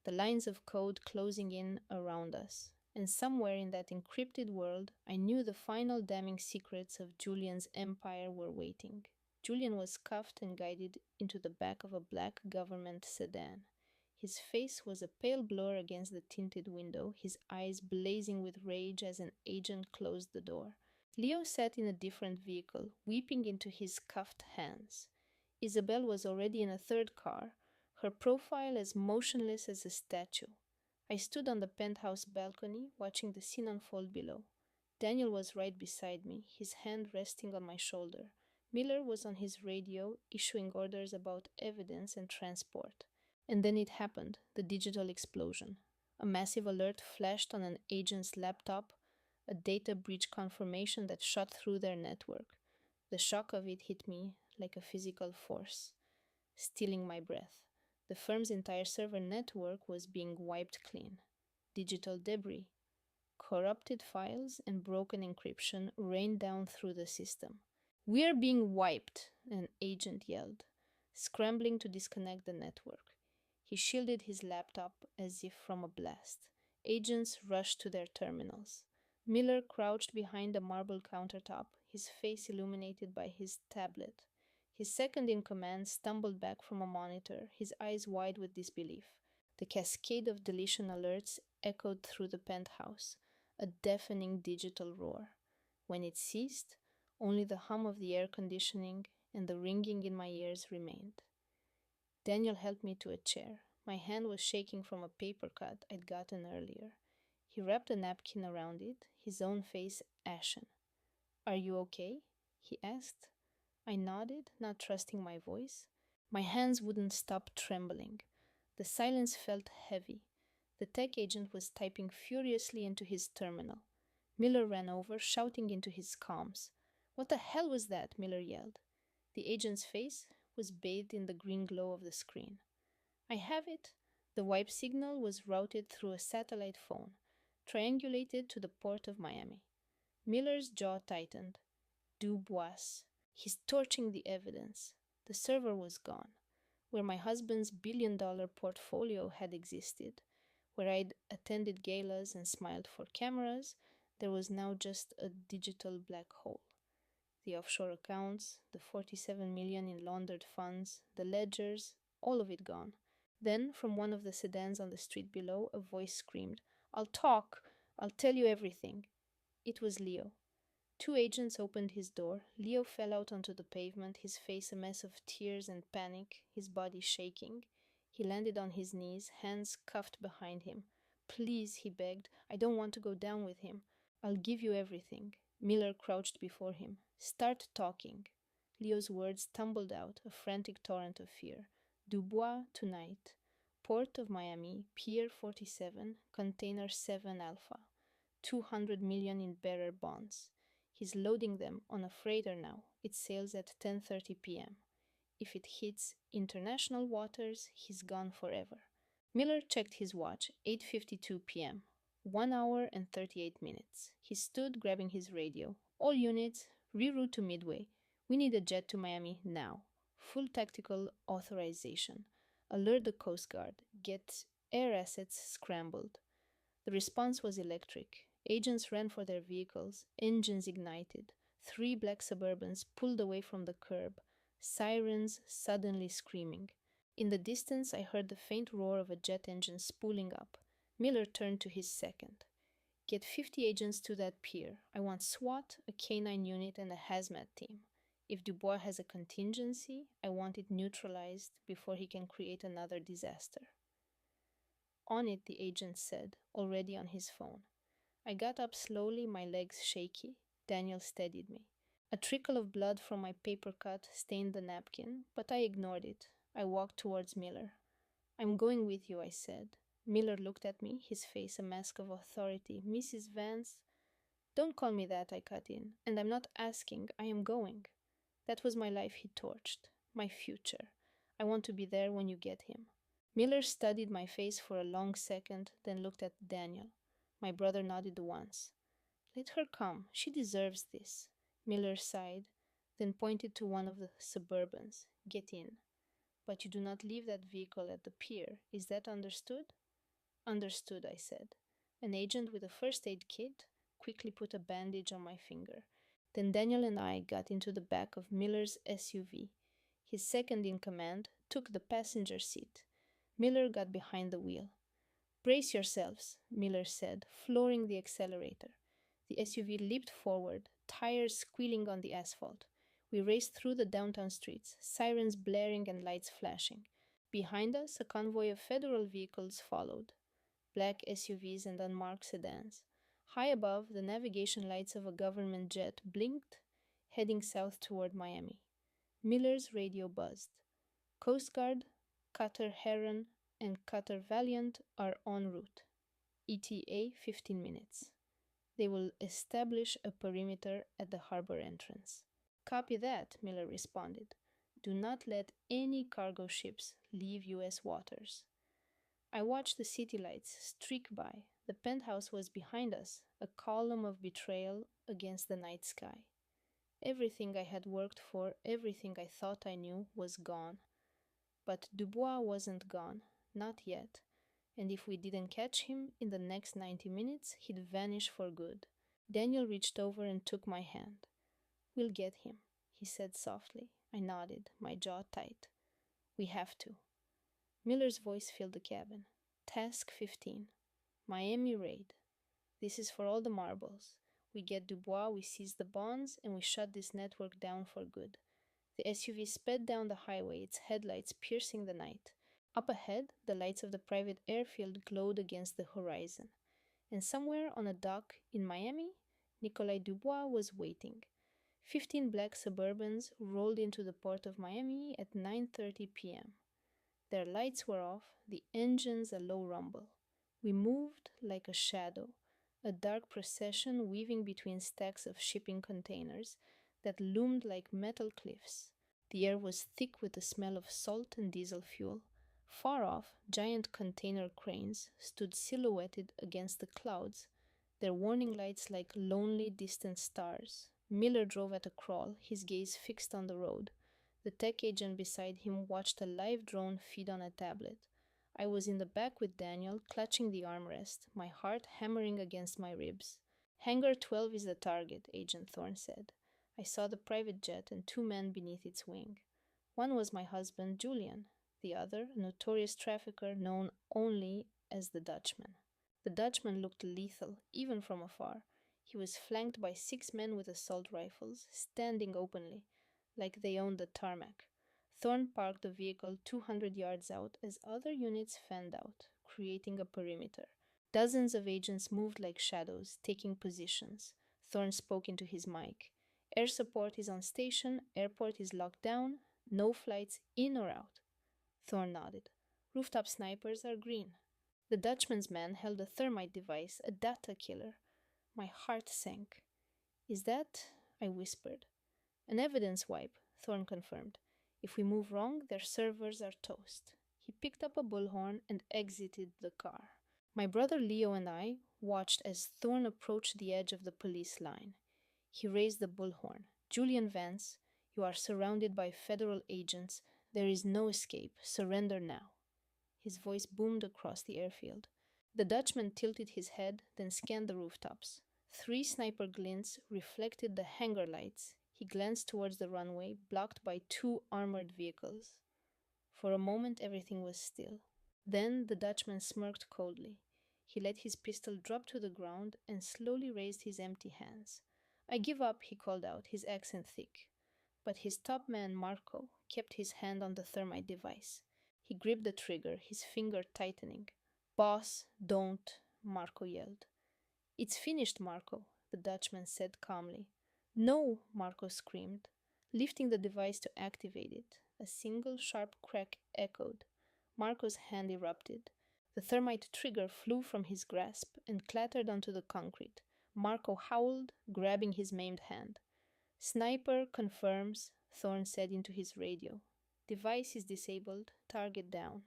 the lines of code closing in around us. And somewhere in that encrypted world, I knew the final damning secrets of Julian's empire were waiting. Julian was cuffed and guided into the back of a black government sedan. His face was a pale blur against the tinted window, his eyes blazing with rage as an agent closed the door. Leo sat in a different vehicle, weeping into his cuffed hands. Isabel was already in a third car, her profile as motionless as a statue. I stood on the penthouse balcony, watching the scene unfold below. Daniel was right beside me, his hand resting on my shoulder. Miller was on his radio, issuing orders about evidence and transport. And then it happened, the digital explosion. A massive alert flashed on an agent's laptop, a data breach confirmation that shot through their network. The shock of it hit me like a physical force, stealing my breath. The firm's entire server network was being wiped clean. Digital debris, corrupted files, and broken encryption rained down through the system. "We're being wiped," an agent yelled, scrambling to disconnect the network. He shielded his laptop as if from a blast. Agents rushed to their terminals. Miller crouched behind a marble countertop, his face illuminated by his tablet. His second in command stumbled back from a monitor, his eyes wide with disbelief. The cascade of deletion alerts echoed through the penthouse, a deafening digital roar. When it ceased, only the hum of the air conditioning and the ringing in my ears remained. Daniel helped me to a chair. My hand was shaking from a paper cut I'd gotten earlier. He wrapped a napkin around it, his own face ashen. "Are you okay?" he asked. I nodded, not trusting my voice. My hands wouldn't stop trembling. The silence felt heavy. The tech agent was typing furiously into his terminal. Miller ran over, shouting into his comms. "What the hell was that?" Miller yelled. The agent's face was bathed in the green glow of the screen. "I have it." The wipe signal was routed through a satellite phone, triangulated to the port of Miami. Miller's jaw tightened. Dubois. He's torching the evidence. The server was gone. Where my husband's billion-dollar portfolio had existed, where I'd attended galas and smiled for cameras, there was now just a digital black hole. The offshore accounts, the 47 million in laundered funds, the ledgers, all of it gone. Then, from one of the sedans on the street below, a voice screamed, "I'll talk! I'll tell you everything." It was Leo. Two agents opened his door. Leo fell out onto the pavement, his face a mess of tears and panic, his body shaking. He landed on his knees, hands cuffed behind him. "Please," he begged, "I don't want to go down with him. I'll give you everything." Miller crouched before him. "Start talking." Leo's words tumbled out, a frantic torrent of fear. "Dubois tonight. Port of Miami, Pier 47, Container 7 Alpha. 200 million in bearer bonds. He's loading them on a freighter now. It sails at 10:30 p.m. If it hits international waters, he's gone forever." Miller checked his watch, 8:52 p.m. 1 hour and 38 minutes. He stood, grabbing his radio. "All units, reroute to Midway. We need a jet to Miami now. Full tactical authorization. Alert the Coast Guard. Get air assets scrambled." The response was electric. Agents ran for their vehicles, engines ignited. 3 black Suburbans pulled away from the curb, sirens suddenly screaming. In the distance, I heard the faint roar of a jet engine spooling up. Miller turned to his second. "Get 50 agents to that pier. I want SWAT, a K-9 unit, and a hazmat team. If Dubois has a contingency, I want it neutralized before he can create another disaster." "On it," the agent said, already on his phone. I got up slowly, my legs shaky. Daniel steadied me. A trickle of blood from my paper cut stained the napkin, but I ignored it. I walked towards Miller. "I'm going with you," I said. Miller looked at me, his face a mask of authority. "Mrs. Vance—" "Don't call me that," I cut in. "And I'm not asking, I am going." That was my life he torched, my future. I want to be there when you get him. Miller studied my face for a long second, then looked at Daniel. My brother nodded once. "Let her come. She deserves this." Miller sighed, then pointed to one of the Suburbans. "Get in. But you do not leave that vehicle at the pier. Is that understood?" "Understood," I said. An agent with a first aid kit quickly put a bandage on my finger. Then Daniel and I got into the back of Miller's SUV. His second in command took the passenger seat. Miller got behind the wheel. "Brace yourselves," Miller said, flooring the accelerator. The SUV leaped forward, tires squealing on the asphalt. We raced through the downtown streets, sirens blaring and lights flashing. Behind us, a convoy of federal vehicles followed, black SUVs and unmarked sedans. High above, the navigation lights of a government jet blinked, heading south toward Miami. Miller's radio buzzed. "Coast Guard, Cutter Heron, and Cutter Valiant are en route. ETA 15 minutes. They will establish a perimeter at the harbor entrance." "Copy that," Miller responded. "Do not let any cargo ships leave U.S. waters." I watched the city lights streak by. The penthouse was behind us, a column of betrayal against the night sky. Everything I had worked for, everything I thought I knew, was gone. But Dubois wasn't gone, not yet, and if we didn't catch him in the next 90 minutes, he'd vanish for good. Daniel reached over and took my hand. "We'll get him," he said softly. I nodded, my jaw tight. We have to. Miller's voice filled the cabin. Task 15. Miami Raid. This is for all the marbles. We get Dubois, we seize the bonds, and we shut this network down for good. The SUV sped down the highway, its headlights piercing the night. Up ahead, the lights of the private airfield glowed against the horizon. And somewhere on a dock in Miami, Nikolai Dubois was waiting. 15 black Suburbans rolled into the port of Miami at 9:30 p.m. Their lights were off, the engines a low rumble. We moved like a shadow, a dark procession weaving between stacks of shipping containers that loomed like metal cliffs. The air was thick with the smell of salt and diesel fuel. Far off, giant container cranes stood silhouetted against the clouds, their warning lights like lonely, distant stars. Miller drove at a crawl, his gaze fixed on the road. The tech agent beside him watched a live drone feed on a tablet. I was in the back with Daniel, clutching the armrest, my heart hammering against my ribs. Hangar 12 is the target, Agent Thorne said. I saw the private jet and 2 men beneath its wing. One was my husband, Julian. The other, a notorious trafficker known only as the Dutchman. The Dutchman looked lethal, even from afar. He was flanked by 6 men with assault rifles, standing openly, like they owned the tarmac. Thorne parked the vehicle 200 yards out as other units fanned out, creating a perimeter. Dozens of agents moved like shadows, taking positions. Thorne spoke into his mic. Air support is on station, airport is locked down, no flights in or out. Thorne nodded. Rooftop snipers are green. The Dutchman's man held a thermite device, a data killer. My heart sank. Is that? I whispered. An evidence wipe, Thorne confirmed. If we move wrong, their servers are toast. He picked up a bullhorn and exited the car. My brother Leo and I watched as Thorne approached the edge of the police line. He raised the bullhorn. Julian Vance, you are surrounded by federal agents. There is no escape. Surrender now. His voice boomed across the airfield. The Dutchman tilted his head, then scanned the rooftops. 3 sniper glints reflected the hangar lights. He glanced towards the runway, blocked by 2 armored vehicles. For a moment, everything was still. Then the Dutchman smirked coldly. He let his pistol drop to the ground and slowly raised his empty hands. I give up, he called out, his accent thick. But his top man, Marco, kept his hand on the thermite device. He gripped the trigger, his finger tightening. Boss, don't, Marco yelled. It's finished, Marco, the Dutchman said calmly. No, Marco screamed, lifting the device to activate it. A single sharp crack echoed. Marco's hand erupted. The thermite trigger flew from his grasp and clattered onto the concrete. Marco howled, grabbing his maimed hand. Sniper confirms, Thorne said into his radio. Device is disabled, target down.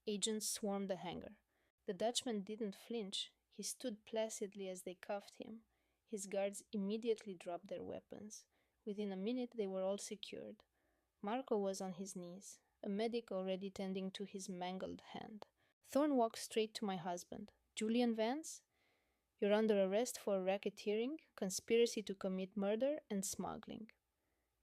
Agents swarmed the hangar. The Dutchman didn't flinch. He stood placidly as they cuffed him. His guards immediately dropped their weapons. Within a minute, they were all secured. Marco was on his knees, a medic already tending to his mangled hand. Thorne walked straight to my husband. Julian Vance? You're under arrest for racketeering, conspiracy to commit murder, and smuggling.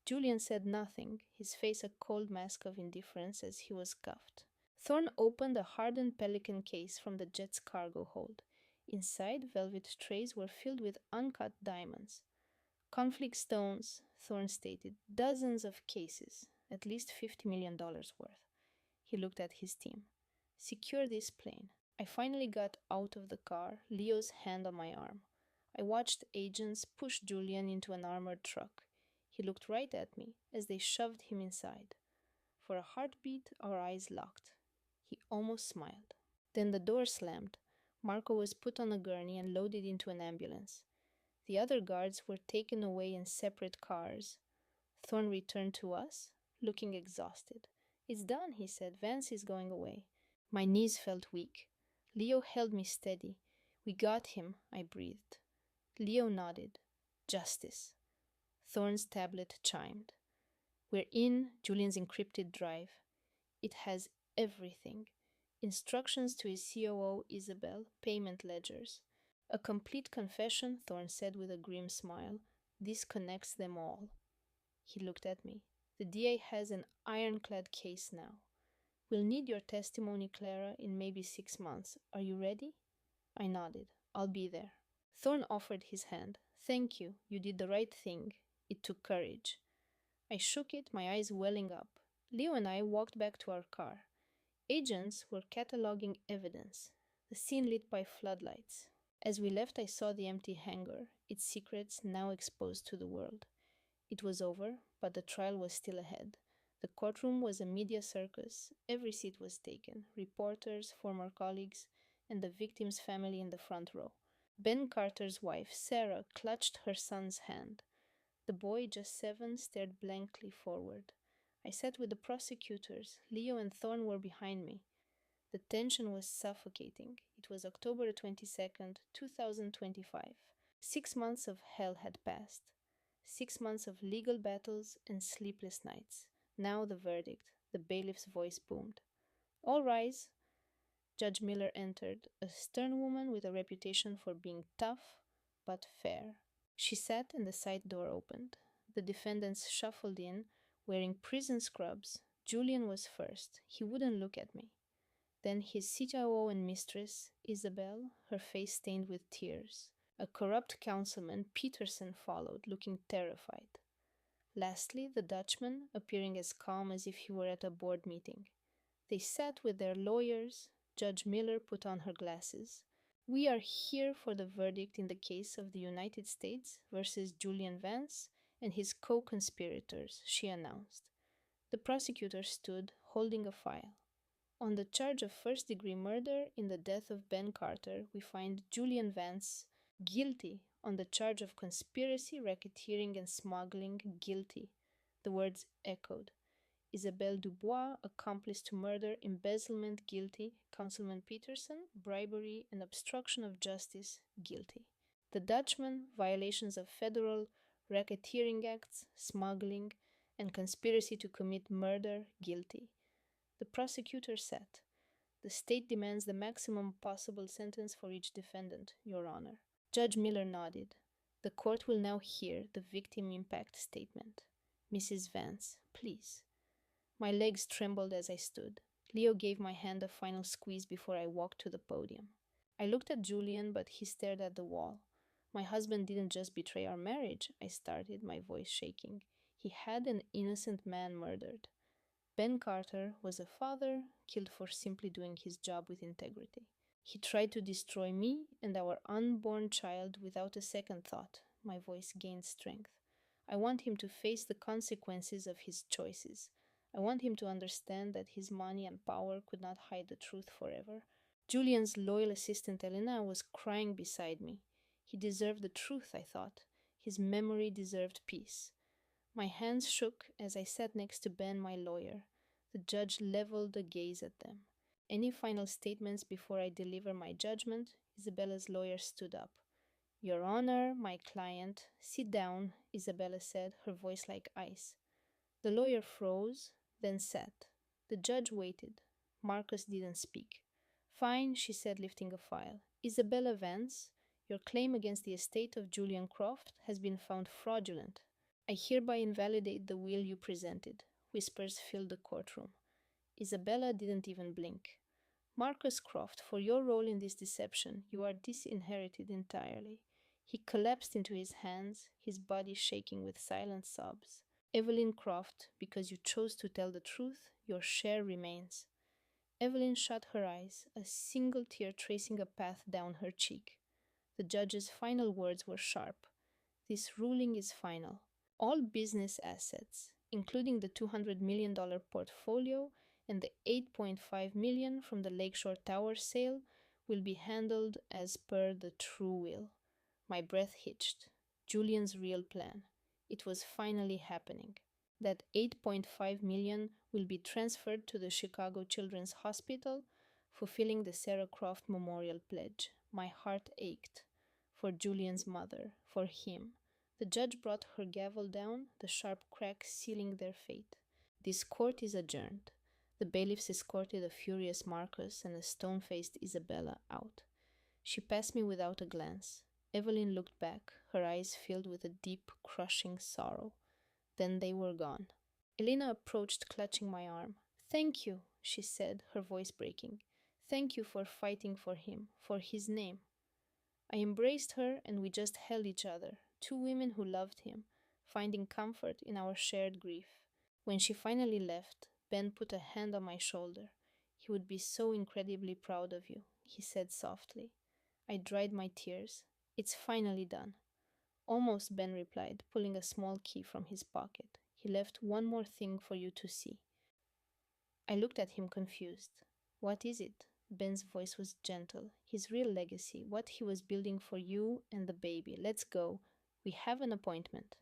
Julian said nothing, his face a cold mask of indifference as he was cuffed. Thorne opened a hardened pelican case from the jet's cargo hold. Inside, velvet trays were filled with uncut diamonds. Conflict stones, Thorne stated, dozens of cases, at least $50 million worth. He looked at his team. Secure this plane. I finally got out of the car, Leo's hand on my arm. I watched agents push Julian into an armored truck. He looked right at me as they shoved him inside. For a heartbeat, our eyes locked. He almost smiled. Then the door slammed. Marco was put on a gurney and loaded into an ambulance. The other guards were taken away in separate cars. Thorne returned to us, looking exhausted. It's done, he said. Vance is going away. My knees felt weak. Leo held me steady. We got him, I breathed. Leo nodded. Justice. Thorne's tablet chimed. We're in Julian's encrypted drive. It has everything. Instructions to his COO, Isabel, payment ledgers. A complete confession, Thorne said with a grim smile. This connects them all. He looked at me. The DA has an ironclad case now. We'll need your testimony, Clara, in maybe 6 months. Are you ready? I nodded. I'll be there. Thorne offered his hand. Thank you. You did the right thing. It took courage. I shook it, my eyes welling up. Leo and I walked back to our car. Agents were cataloging evidence, the scene lit by floodlights. As we left, I saw the empty hangar, its secrets now exposed to the world. It was over, but the trial was still ahead. The courtroom was a media circus. Every seat was taken, reporters, former colleagues, and the victim's family in the front row. Ben Carter's wife, Sarah, clutched her son's hand. The boy, just 7, stared blankly forward. I sat with the prosecutors. Leo and Thorne were behind me. The tension was suffocating. It was October 22nd, 2025. 6 months of hell had passed. 6 months of legal battles and sleepless nights. Now the verdict. The bailiff's voice boomed. All rise. Judge Miller entered, a stern woman with a reputation for being tough but fair. She sat and the side door opened. The defendants shuffled in, wearing prison scrubs. Julian was first. He wouldn't look at me. Then his CIO and mistress, Isabel, her face stained with tears. A corrupt councilman, Peterson, followed, looking terrified. Lastly, the Dutchman, appearing as calm as if he were at a board meeting. They sat with their lawyers. Judge Miller put on her glasses. We are here for the verdict in the case of the United States versus Julian Vance and his co-conspirators, she announced. The prosecutor stood, holding a file. On the charge of first-degree murder in the death of Ben Carter, we find Julian Vance guilty. On the charge of conspiracy, racketeering, and smuggling, guilty. The words echoed. Isabelle Dubois, accomplice to murder, embezzlement, guilty. Councilman Peterson, bribery and obstruction of justice, guilty. The Dutchman, violations of federal racketeering acts, smuggling, and conspiracy to commit murder, guilty. The prosecutor said, "The state demands the maximum possible sentence for each defendant, Your Honor." Judge Miller nodded. The court will now hear the victim impact statement. Mrs. Vance, please. My legs trembled as I stood. Leo gave my hand a final squeeze before I walked to the podium. I looked at Julian, but he stared at the wall. My husband didn't just betray our marriage, I started, my voice shaking. He had an innocent man murdered. Ben Carter was a father killed for simply doing his job with integrity. He tried to destroy me and our unborn child without a second thought. My voice gained strength. I want him to face the consequences of his choices. I want him to understand that his money and power could not hide the truth forever. Julian's loyal assistant Elena was crying beside me. He deserved the truth, I thought. His memory deserved peace. My hands shook as I sat next to Ben, my lawyer. The judge leveled a gaze at them. Any final statements before I deliver my judgment? Isabella's lawyer stood up. Your Honor, my client. Sit down, Isabella said, her voice like ice. The lawyer froze, then sat. The judge waited. Marcus didn't speak. Fine, she said, lifting a file. Isabella Vance, your claim against the estate of Julian Croft has been found fraudulent. I hereby invalidate the will you presented. Whispers filled the courtroom. Isabella didn't even blink. Marcus Croft, for your role in this deception, you are disinherited entirely. He collapsed into his hands, his body shaking with silent sobs. Evelyn Croft, because you chose to tell the truth, your share remains. Evelyn shut her eyes, a single tear tracing a path down her cheek. The judge's final words were sharp. This ruling is final. All business assets, including the $200 million portfolio and the $8.5 million from the Lakeshore Tower sale, will be handled as per the true will. My breath hitched. Julian's real plan. It was finally happening. That $8.5 million will be transferred to the Chicago Children's Hospital, fulfilling the Sarah Croft Memorial Pledge. My heart ached. For Julian's mother, for him. The judge brought her gavel down, the sharp crack sealing their fate. This court is adjourned. The bailiffs escorted a furious Marcus and a stone-faced Isabella out. She passed me without a glance. Evelyn looked back, her eyes filled with a deep, crushing sorrow. Then they were gone. Elena approached, clutching my arm. Thank you, she said, her voice breaking. Thank you for fighting for him, for his name. I embraced her and we just held each other, two women who loved him, finding comfort in our shared grief. When she finally left, Ben put a hand on my shoulder. He would be so incredibly proud of you, he said softly. I dried my tears. It's finally done. Almost, Ben replied, pulling a small key from his pocket. He left one more thing for you to see. I looked at him confused. What is it? Ben's voice was gentle. His real legacy, what he was building for you and the baby. Let's go. We have an appointment.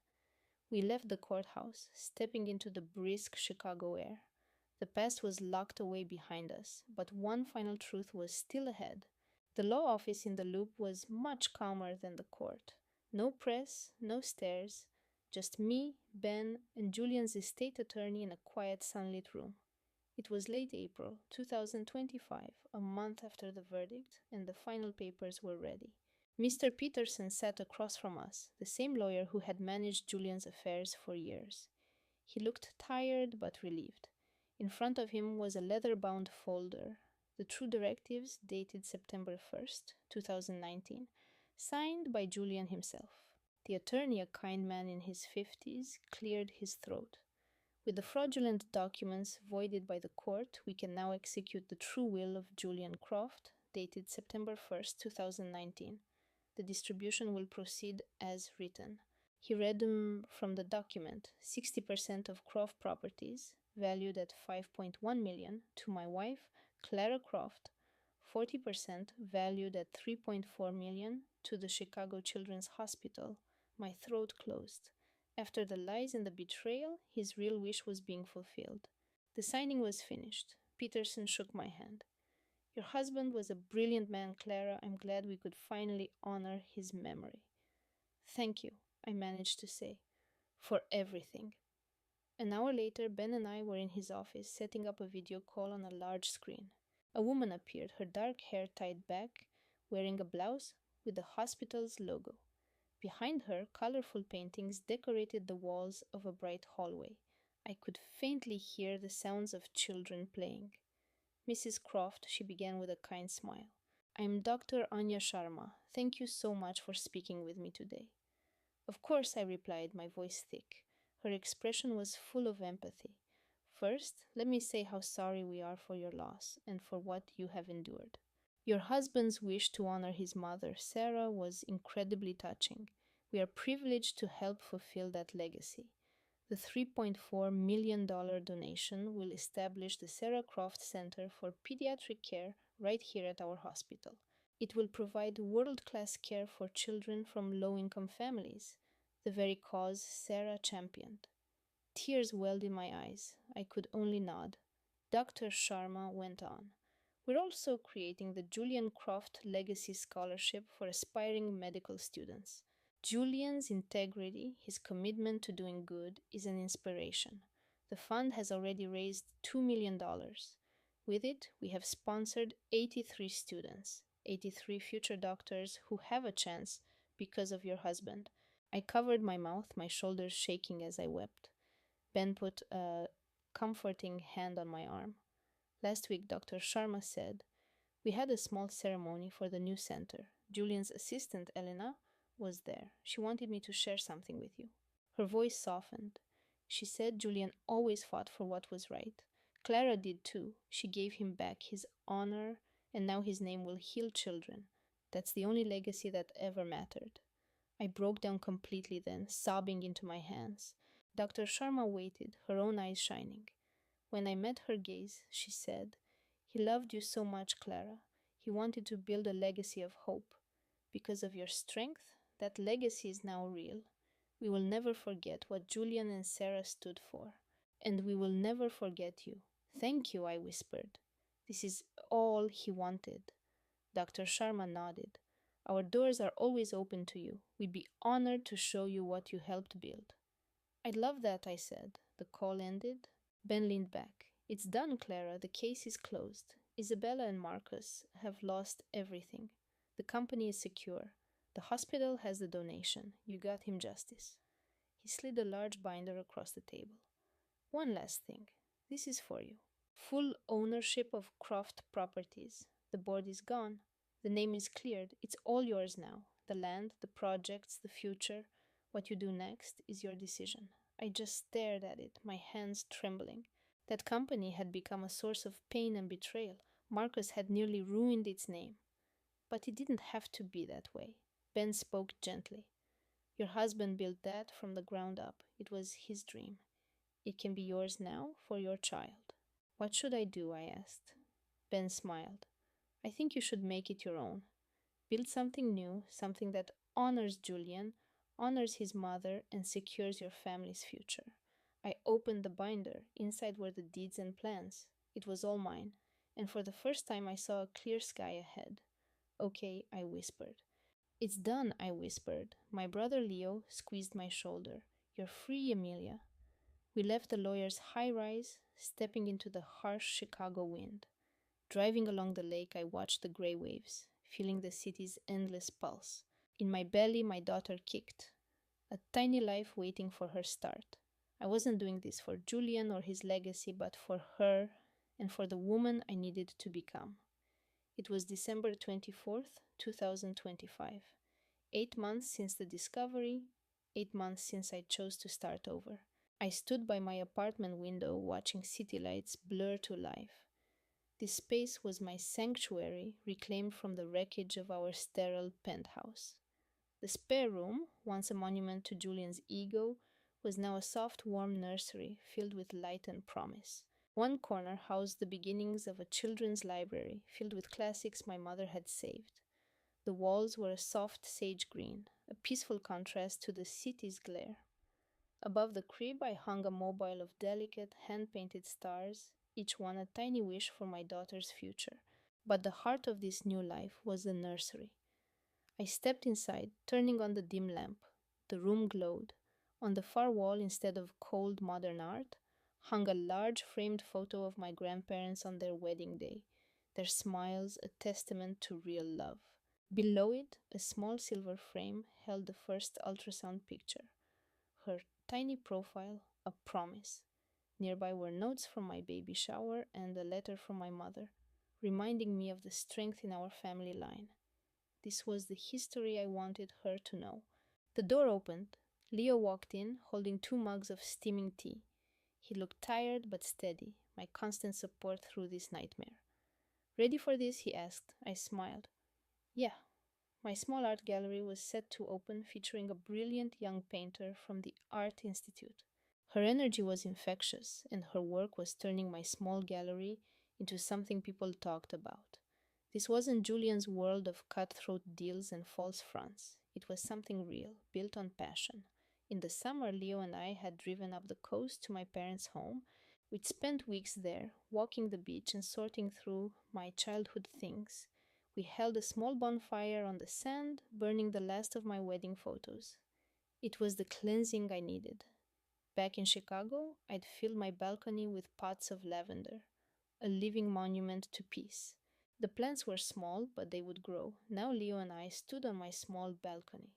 We left the courthouse, stepping into the brisk Chicago air. The past was locked away behind us, but one final truth was still ahead. The law office in the Loop was much calmer than the court. No press, no stares, just me, Ben, and Julian's estate attorney in a quiet, sunlit room. It was late April 2025, a month after the verdict, and the final papers were ready. Mr. Peterson sat across from us, the same lawyer who had managed Julian's affairs for years. He looked tired but relieved. In front of him was a leather bound folder, the True Directives, dated September 1st, 2019, signed by Julian himself. The attorney, a kind man in his 50s, cleared his throat. With the fraudulent documents voided by the court, we can now execute the true will of Julian Croft, dated September 1st, 2019. The distribution will proceed as written. He read from the document: 60% of Croft properties, valued at $5.1 million, to my wife, Clara Croft; 40%, valued at $3.4 million, to the Chicago Children's Hospital. My throat closed. After the lies and the betrayal, his real wish was being fulfilled. The signing was finished. Peterson shook my hand. Your husband was a brilliant man, Clara. I'm glad we could finally honor his memory. Thank you, I managed to say, for everything. An hour later, Ben and I were in his office, setting up a video call on a large screen. A woman appeared, her dark hair tied back, wearing a blouse with the hospital's logo. Behind her, colorful paintings decorated the walls of a bright hallway. I could faintly hear the sounds of children playing. Mrs. Croft, she began with a kind smile. I'm Dr. Anya Sharma. Thank you so much for speaking with me today. Of course, I replied, my voice thick. Her expression was full of empathy. First, let me say how sorry we are for your loss and for what you have endured. Your husband's wish to honor his mother, Sarah, was incredibly touching. We are privileged to help fulfill that legacy. The $3.4 million donation will establish the Sarah Croft Center for Pediatric Care right here at our hospital. It will provide world-class care for children from low-income families, the very cause Sarah championed. Tears welled in my eyes. I could only nod. Dr. Sharma went on. We're also creating the Julian Croft Legacy Scholarship for aspiring medical students. Julian's integrity, his commitment to doing good, is an inspiration. The fund has already raised $2 million. With it, we have sponsored 83 students, 83 future doctors who have a chance because of your husband. I covered my mouth, my shoulders shaking as I wept. Ben put a comforting hand on my arm. Last week, Dr. Sharma said, we had a small ceremony for the new center. Julian's assistant, Elena, was there. She wanted me to share something with you. Her voice softened. She said Julian always fought for what was right. Clara did too. She gave him back his honor, and now his name will heal children. That's the only legacy that ever mattered. I broke down completely then, sobbing into my hands. Dr. Sharma waited, her own eyes shining. When I met her gaze, she said, he loved you so much, Clara. He wanted to build a legacy of hope. Because of your strength, that legacy is now real. We will never forget what Julian and Sarah stood for. And we will never forget you. Thank you, I whispered. This is all he wanted. Dr. Sharma nodded. Our doors are always open to you. We'd be honored to show you what you helped build. I'd love that, I said. The call ended. Ben leaned back. It's done, Clara. The case is closed. Isabella and Marcus have lost everything. The company is secure. The hospital has the donation. You got him justice. He slid a large binder across the table. One last thing. This is for you. Full ownership of Croft Properties. The board is gone. The name is cleared. It's all yours now. The land, the projects, the future. What you do next is your decision. I just stared at it, my hands trembling. That company had become a source of pain and betrayal. Marcus had nearly ruined its name. But it didn't have to be that way. Ben spoke gently. Your husband built that from the ground up. It was his dream. It can be yours now for your child. What should I do? I asked. Ben smiled. I think you should make it your own. Build something new, something that honors Julian, honors his mother, and secures your family's future. I opened the binder. Inside were the deeds and plans. It was all mine, and for the first time I saw a clear sky ahead. Okay, I whispered. It's done, I whispered. My brother Leo squeezed my shoulder. You're free, Emilia. We left the lawyer's high rise, stepping into the harsh Chicago wind. Driving along the lake, I watched the gray waves, feeling the city's endless pulse. In my belly, my daughter kicked, a tiny life waiting for her start. I wasn't doing this for Julian or his legacy, but for her and for the woman I needed to become. It was December 24th, 2025. 8 months since the discovery, 8 months since I chose to start over. I stood by my apartment window watching city lights blur to life. This space was my sanctuary, reclaimed from the wreckage of our sterile penthouse. The spare room, once a monument to Julian's ego, was now a soft, warm nursery filled with light and promise. One corner housed the beginnings of a children's library filled with classics my mother had saved. The walls were a soft sage green, a peaceful contrast to the city's glare. Above the crib, I hung a mobile of delicate, hand-painted stars, each one a tiny wish for my daughter's future. But the heart of this new life was the nursery. I stepped inside, turning on the dim lamp. The room glowed. On the far wall, instead of cold modern art, hung a large framed photo of my grandparents on their wedding day, their smiles a testament to real love. Below it, a small silver frame held the first ultrasound picture. Her tiny profile, a promise. Nearby were notes from my baby shower and a letter from my mother, reminding me of the strength in our family line. This was the history I wanted her to know. The door opened. Leo walked in, holding 2 mugs of steaming tea. He looked tired but steady, my constant support through this nightmare. Ready for this? He asked. I smiled. Yeah. My small art gallery was set to open, featuring a brilliant young painter from the Art Institute. Her energy was infectious, and her work was turning my small gallery into something people talked about. This wasn't Julian's world of cutthroat deals and false fronts. It was something real, built on passion. In the summer, Leo and I had driven up the coast to my parents' home. We'd spent weeks there, walking the beach and sorting through my childhood things. We held a small bonfire on the sand, burning the last of my wedding photos. It was the cleansing I needed. Back in Chicago, I'd filled my balcony with pots of lavender, a living monument to peace. The plants were small, but they would grow. Now Leo and I stood on my small balcony.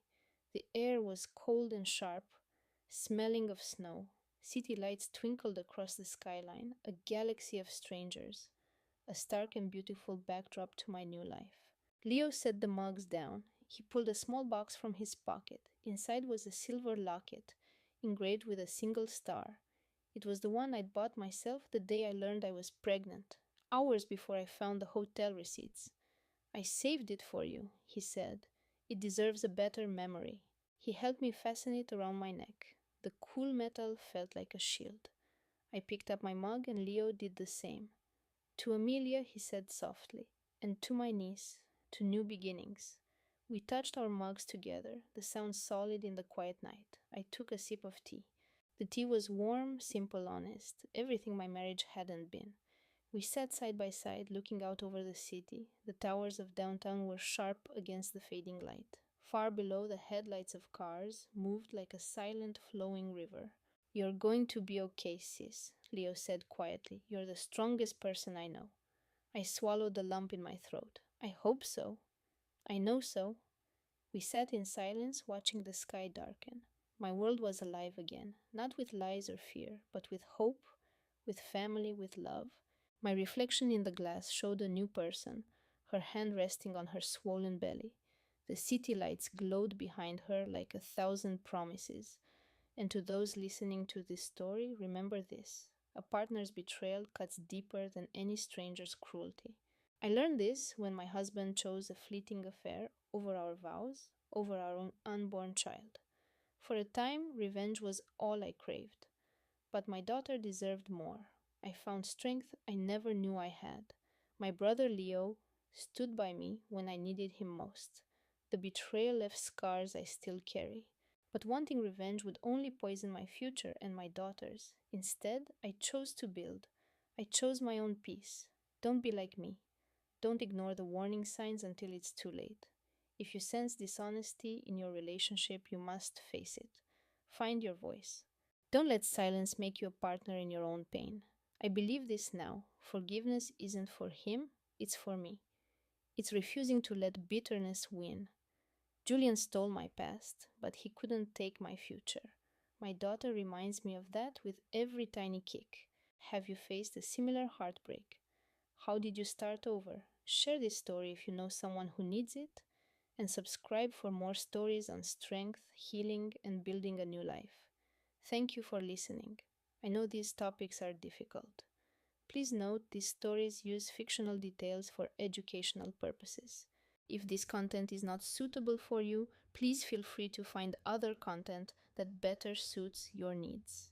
The air was cold and sharp, smelling of snow. City lights twinkled across the skyline, a galaxy of strangers, a stark and beautiful backdrop to my new life. Leo set the mugs down. He pulled a small box from his pocket. Inside was a silver locket, engraved with a single star. It was the one I'd bought myself the day I learned I was pregnant, hours before I found the hotel receipts. I saved it for you, he said. It deserves a better memory. He helped me fasten it around my neck. The cool metal felt like a shield. I picked up my mug and Leo did the same. To Amelia, he said softly, and to my niece, to new beginnings. We touched our mugs together, the sound solid in the quiet night. I took a sip of tea. The tea was warm, simple, honest, everything my marriage hadn't been. We sat side by side, looking out over the city. The towers of downtown were sharp against the fading light. Far below, the headlights of cars moved like a silent, flowing river. You're going to be okay, sis, Leo said quietly. You're the strongest person I know. I swallowed the lump in my throat. I hope so. I know so. We sat in silence, watching the sky darken. My world was alive again, not with lies or fear, but with hope, with family, with love. My reflection in the glass showed a new person, her hand resting on her swollen belly. The city lights glowed behind her like 1,000 promises. And to those listening to this story, remember this: a partner's betrayal cuts deeper than any stranger's cruelty. I learned this when my husband chose a fleeting affair over our vows, over our own unborn child. For a time, revenge was all I craved. But my daughter deserved more. I found strength I never knew I had. My brother Leo stood by me when I needed him most. The betrayal left scars I still carry. But wanting revenge would only poison my future and my daughter's. Instead, I chose to build. I chose my own peace. Don't be like me. Don't ignore the warning signs until it's too late. If you sense dishonesty in your relationship, you must face it. Find your voice. Don't let silence make you a partner in your own pain. I believe this now. Forgiveness isn't for him, it's for me. It's refusing to let bitterness win. Julian stole my past, but he couldn't take my future. My daughter reminds me of that with every tiny kick. Have you faced a similar heartbreak? How did you start over? Share this story if you know someone who needs it, and subscribe for more stories on strength, healing, and building a new life. Thank you for listening. I know these topics are difficult. Please note these stories use fictional details for educational purposes. If this content is not suitable for you, please feel free to find other content that better suits your needs.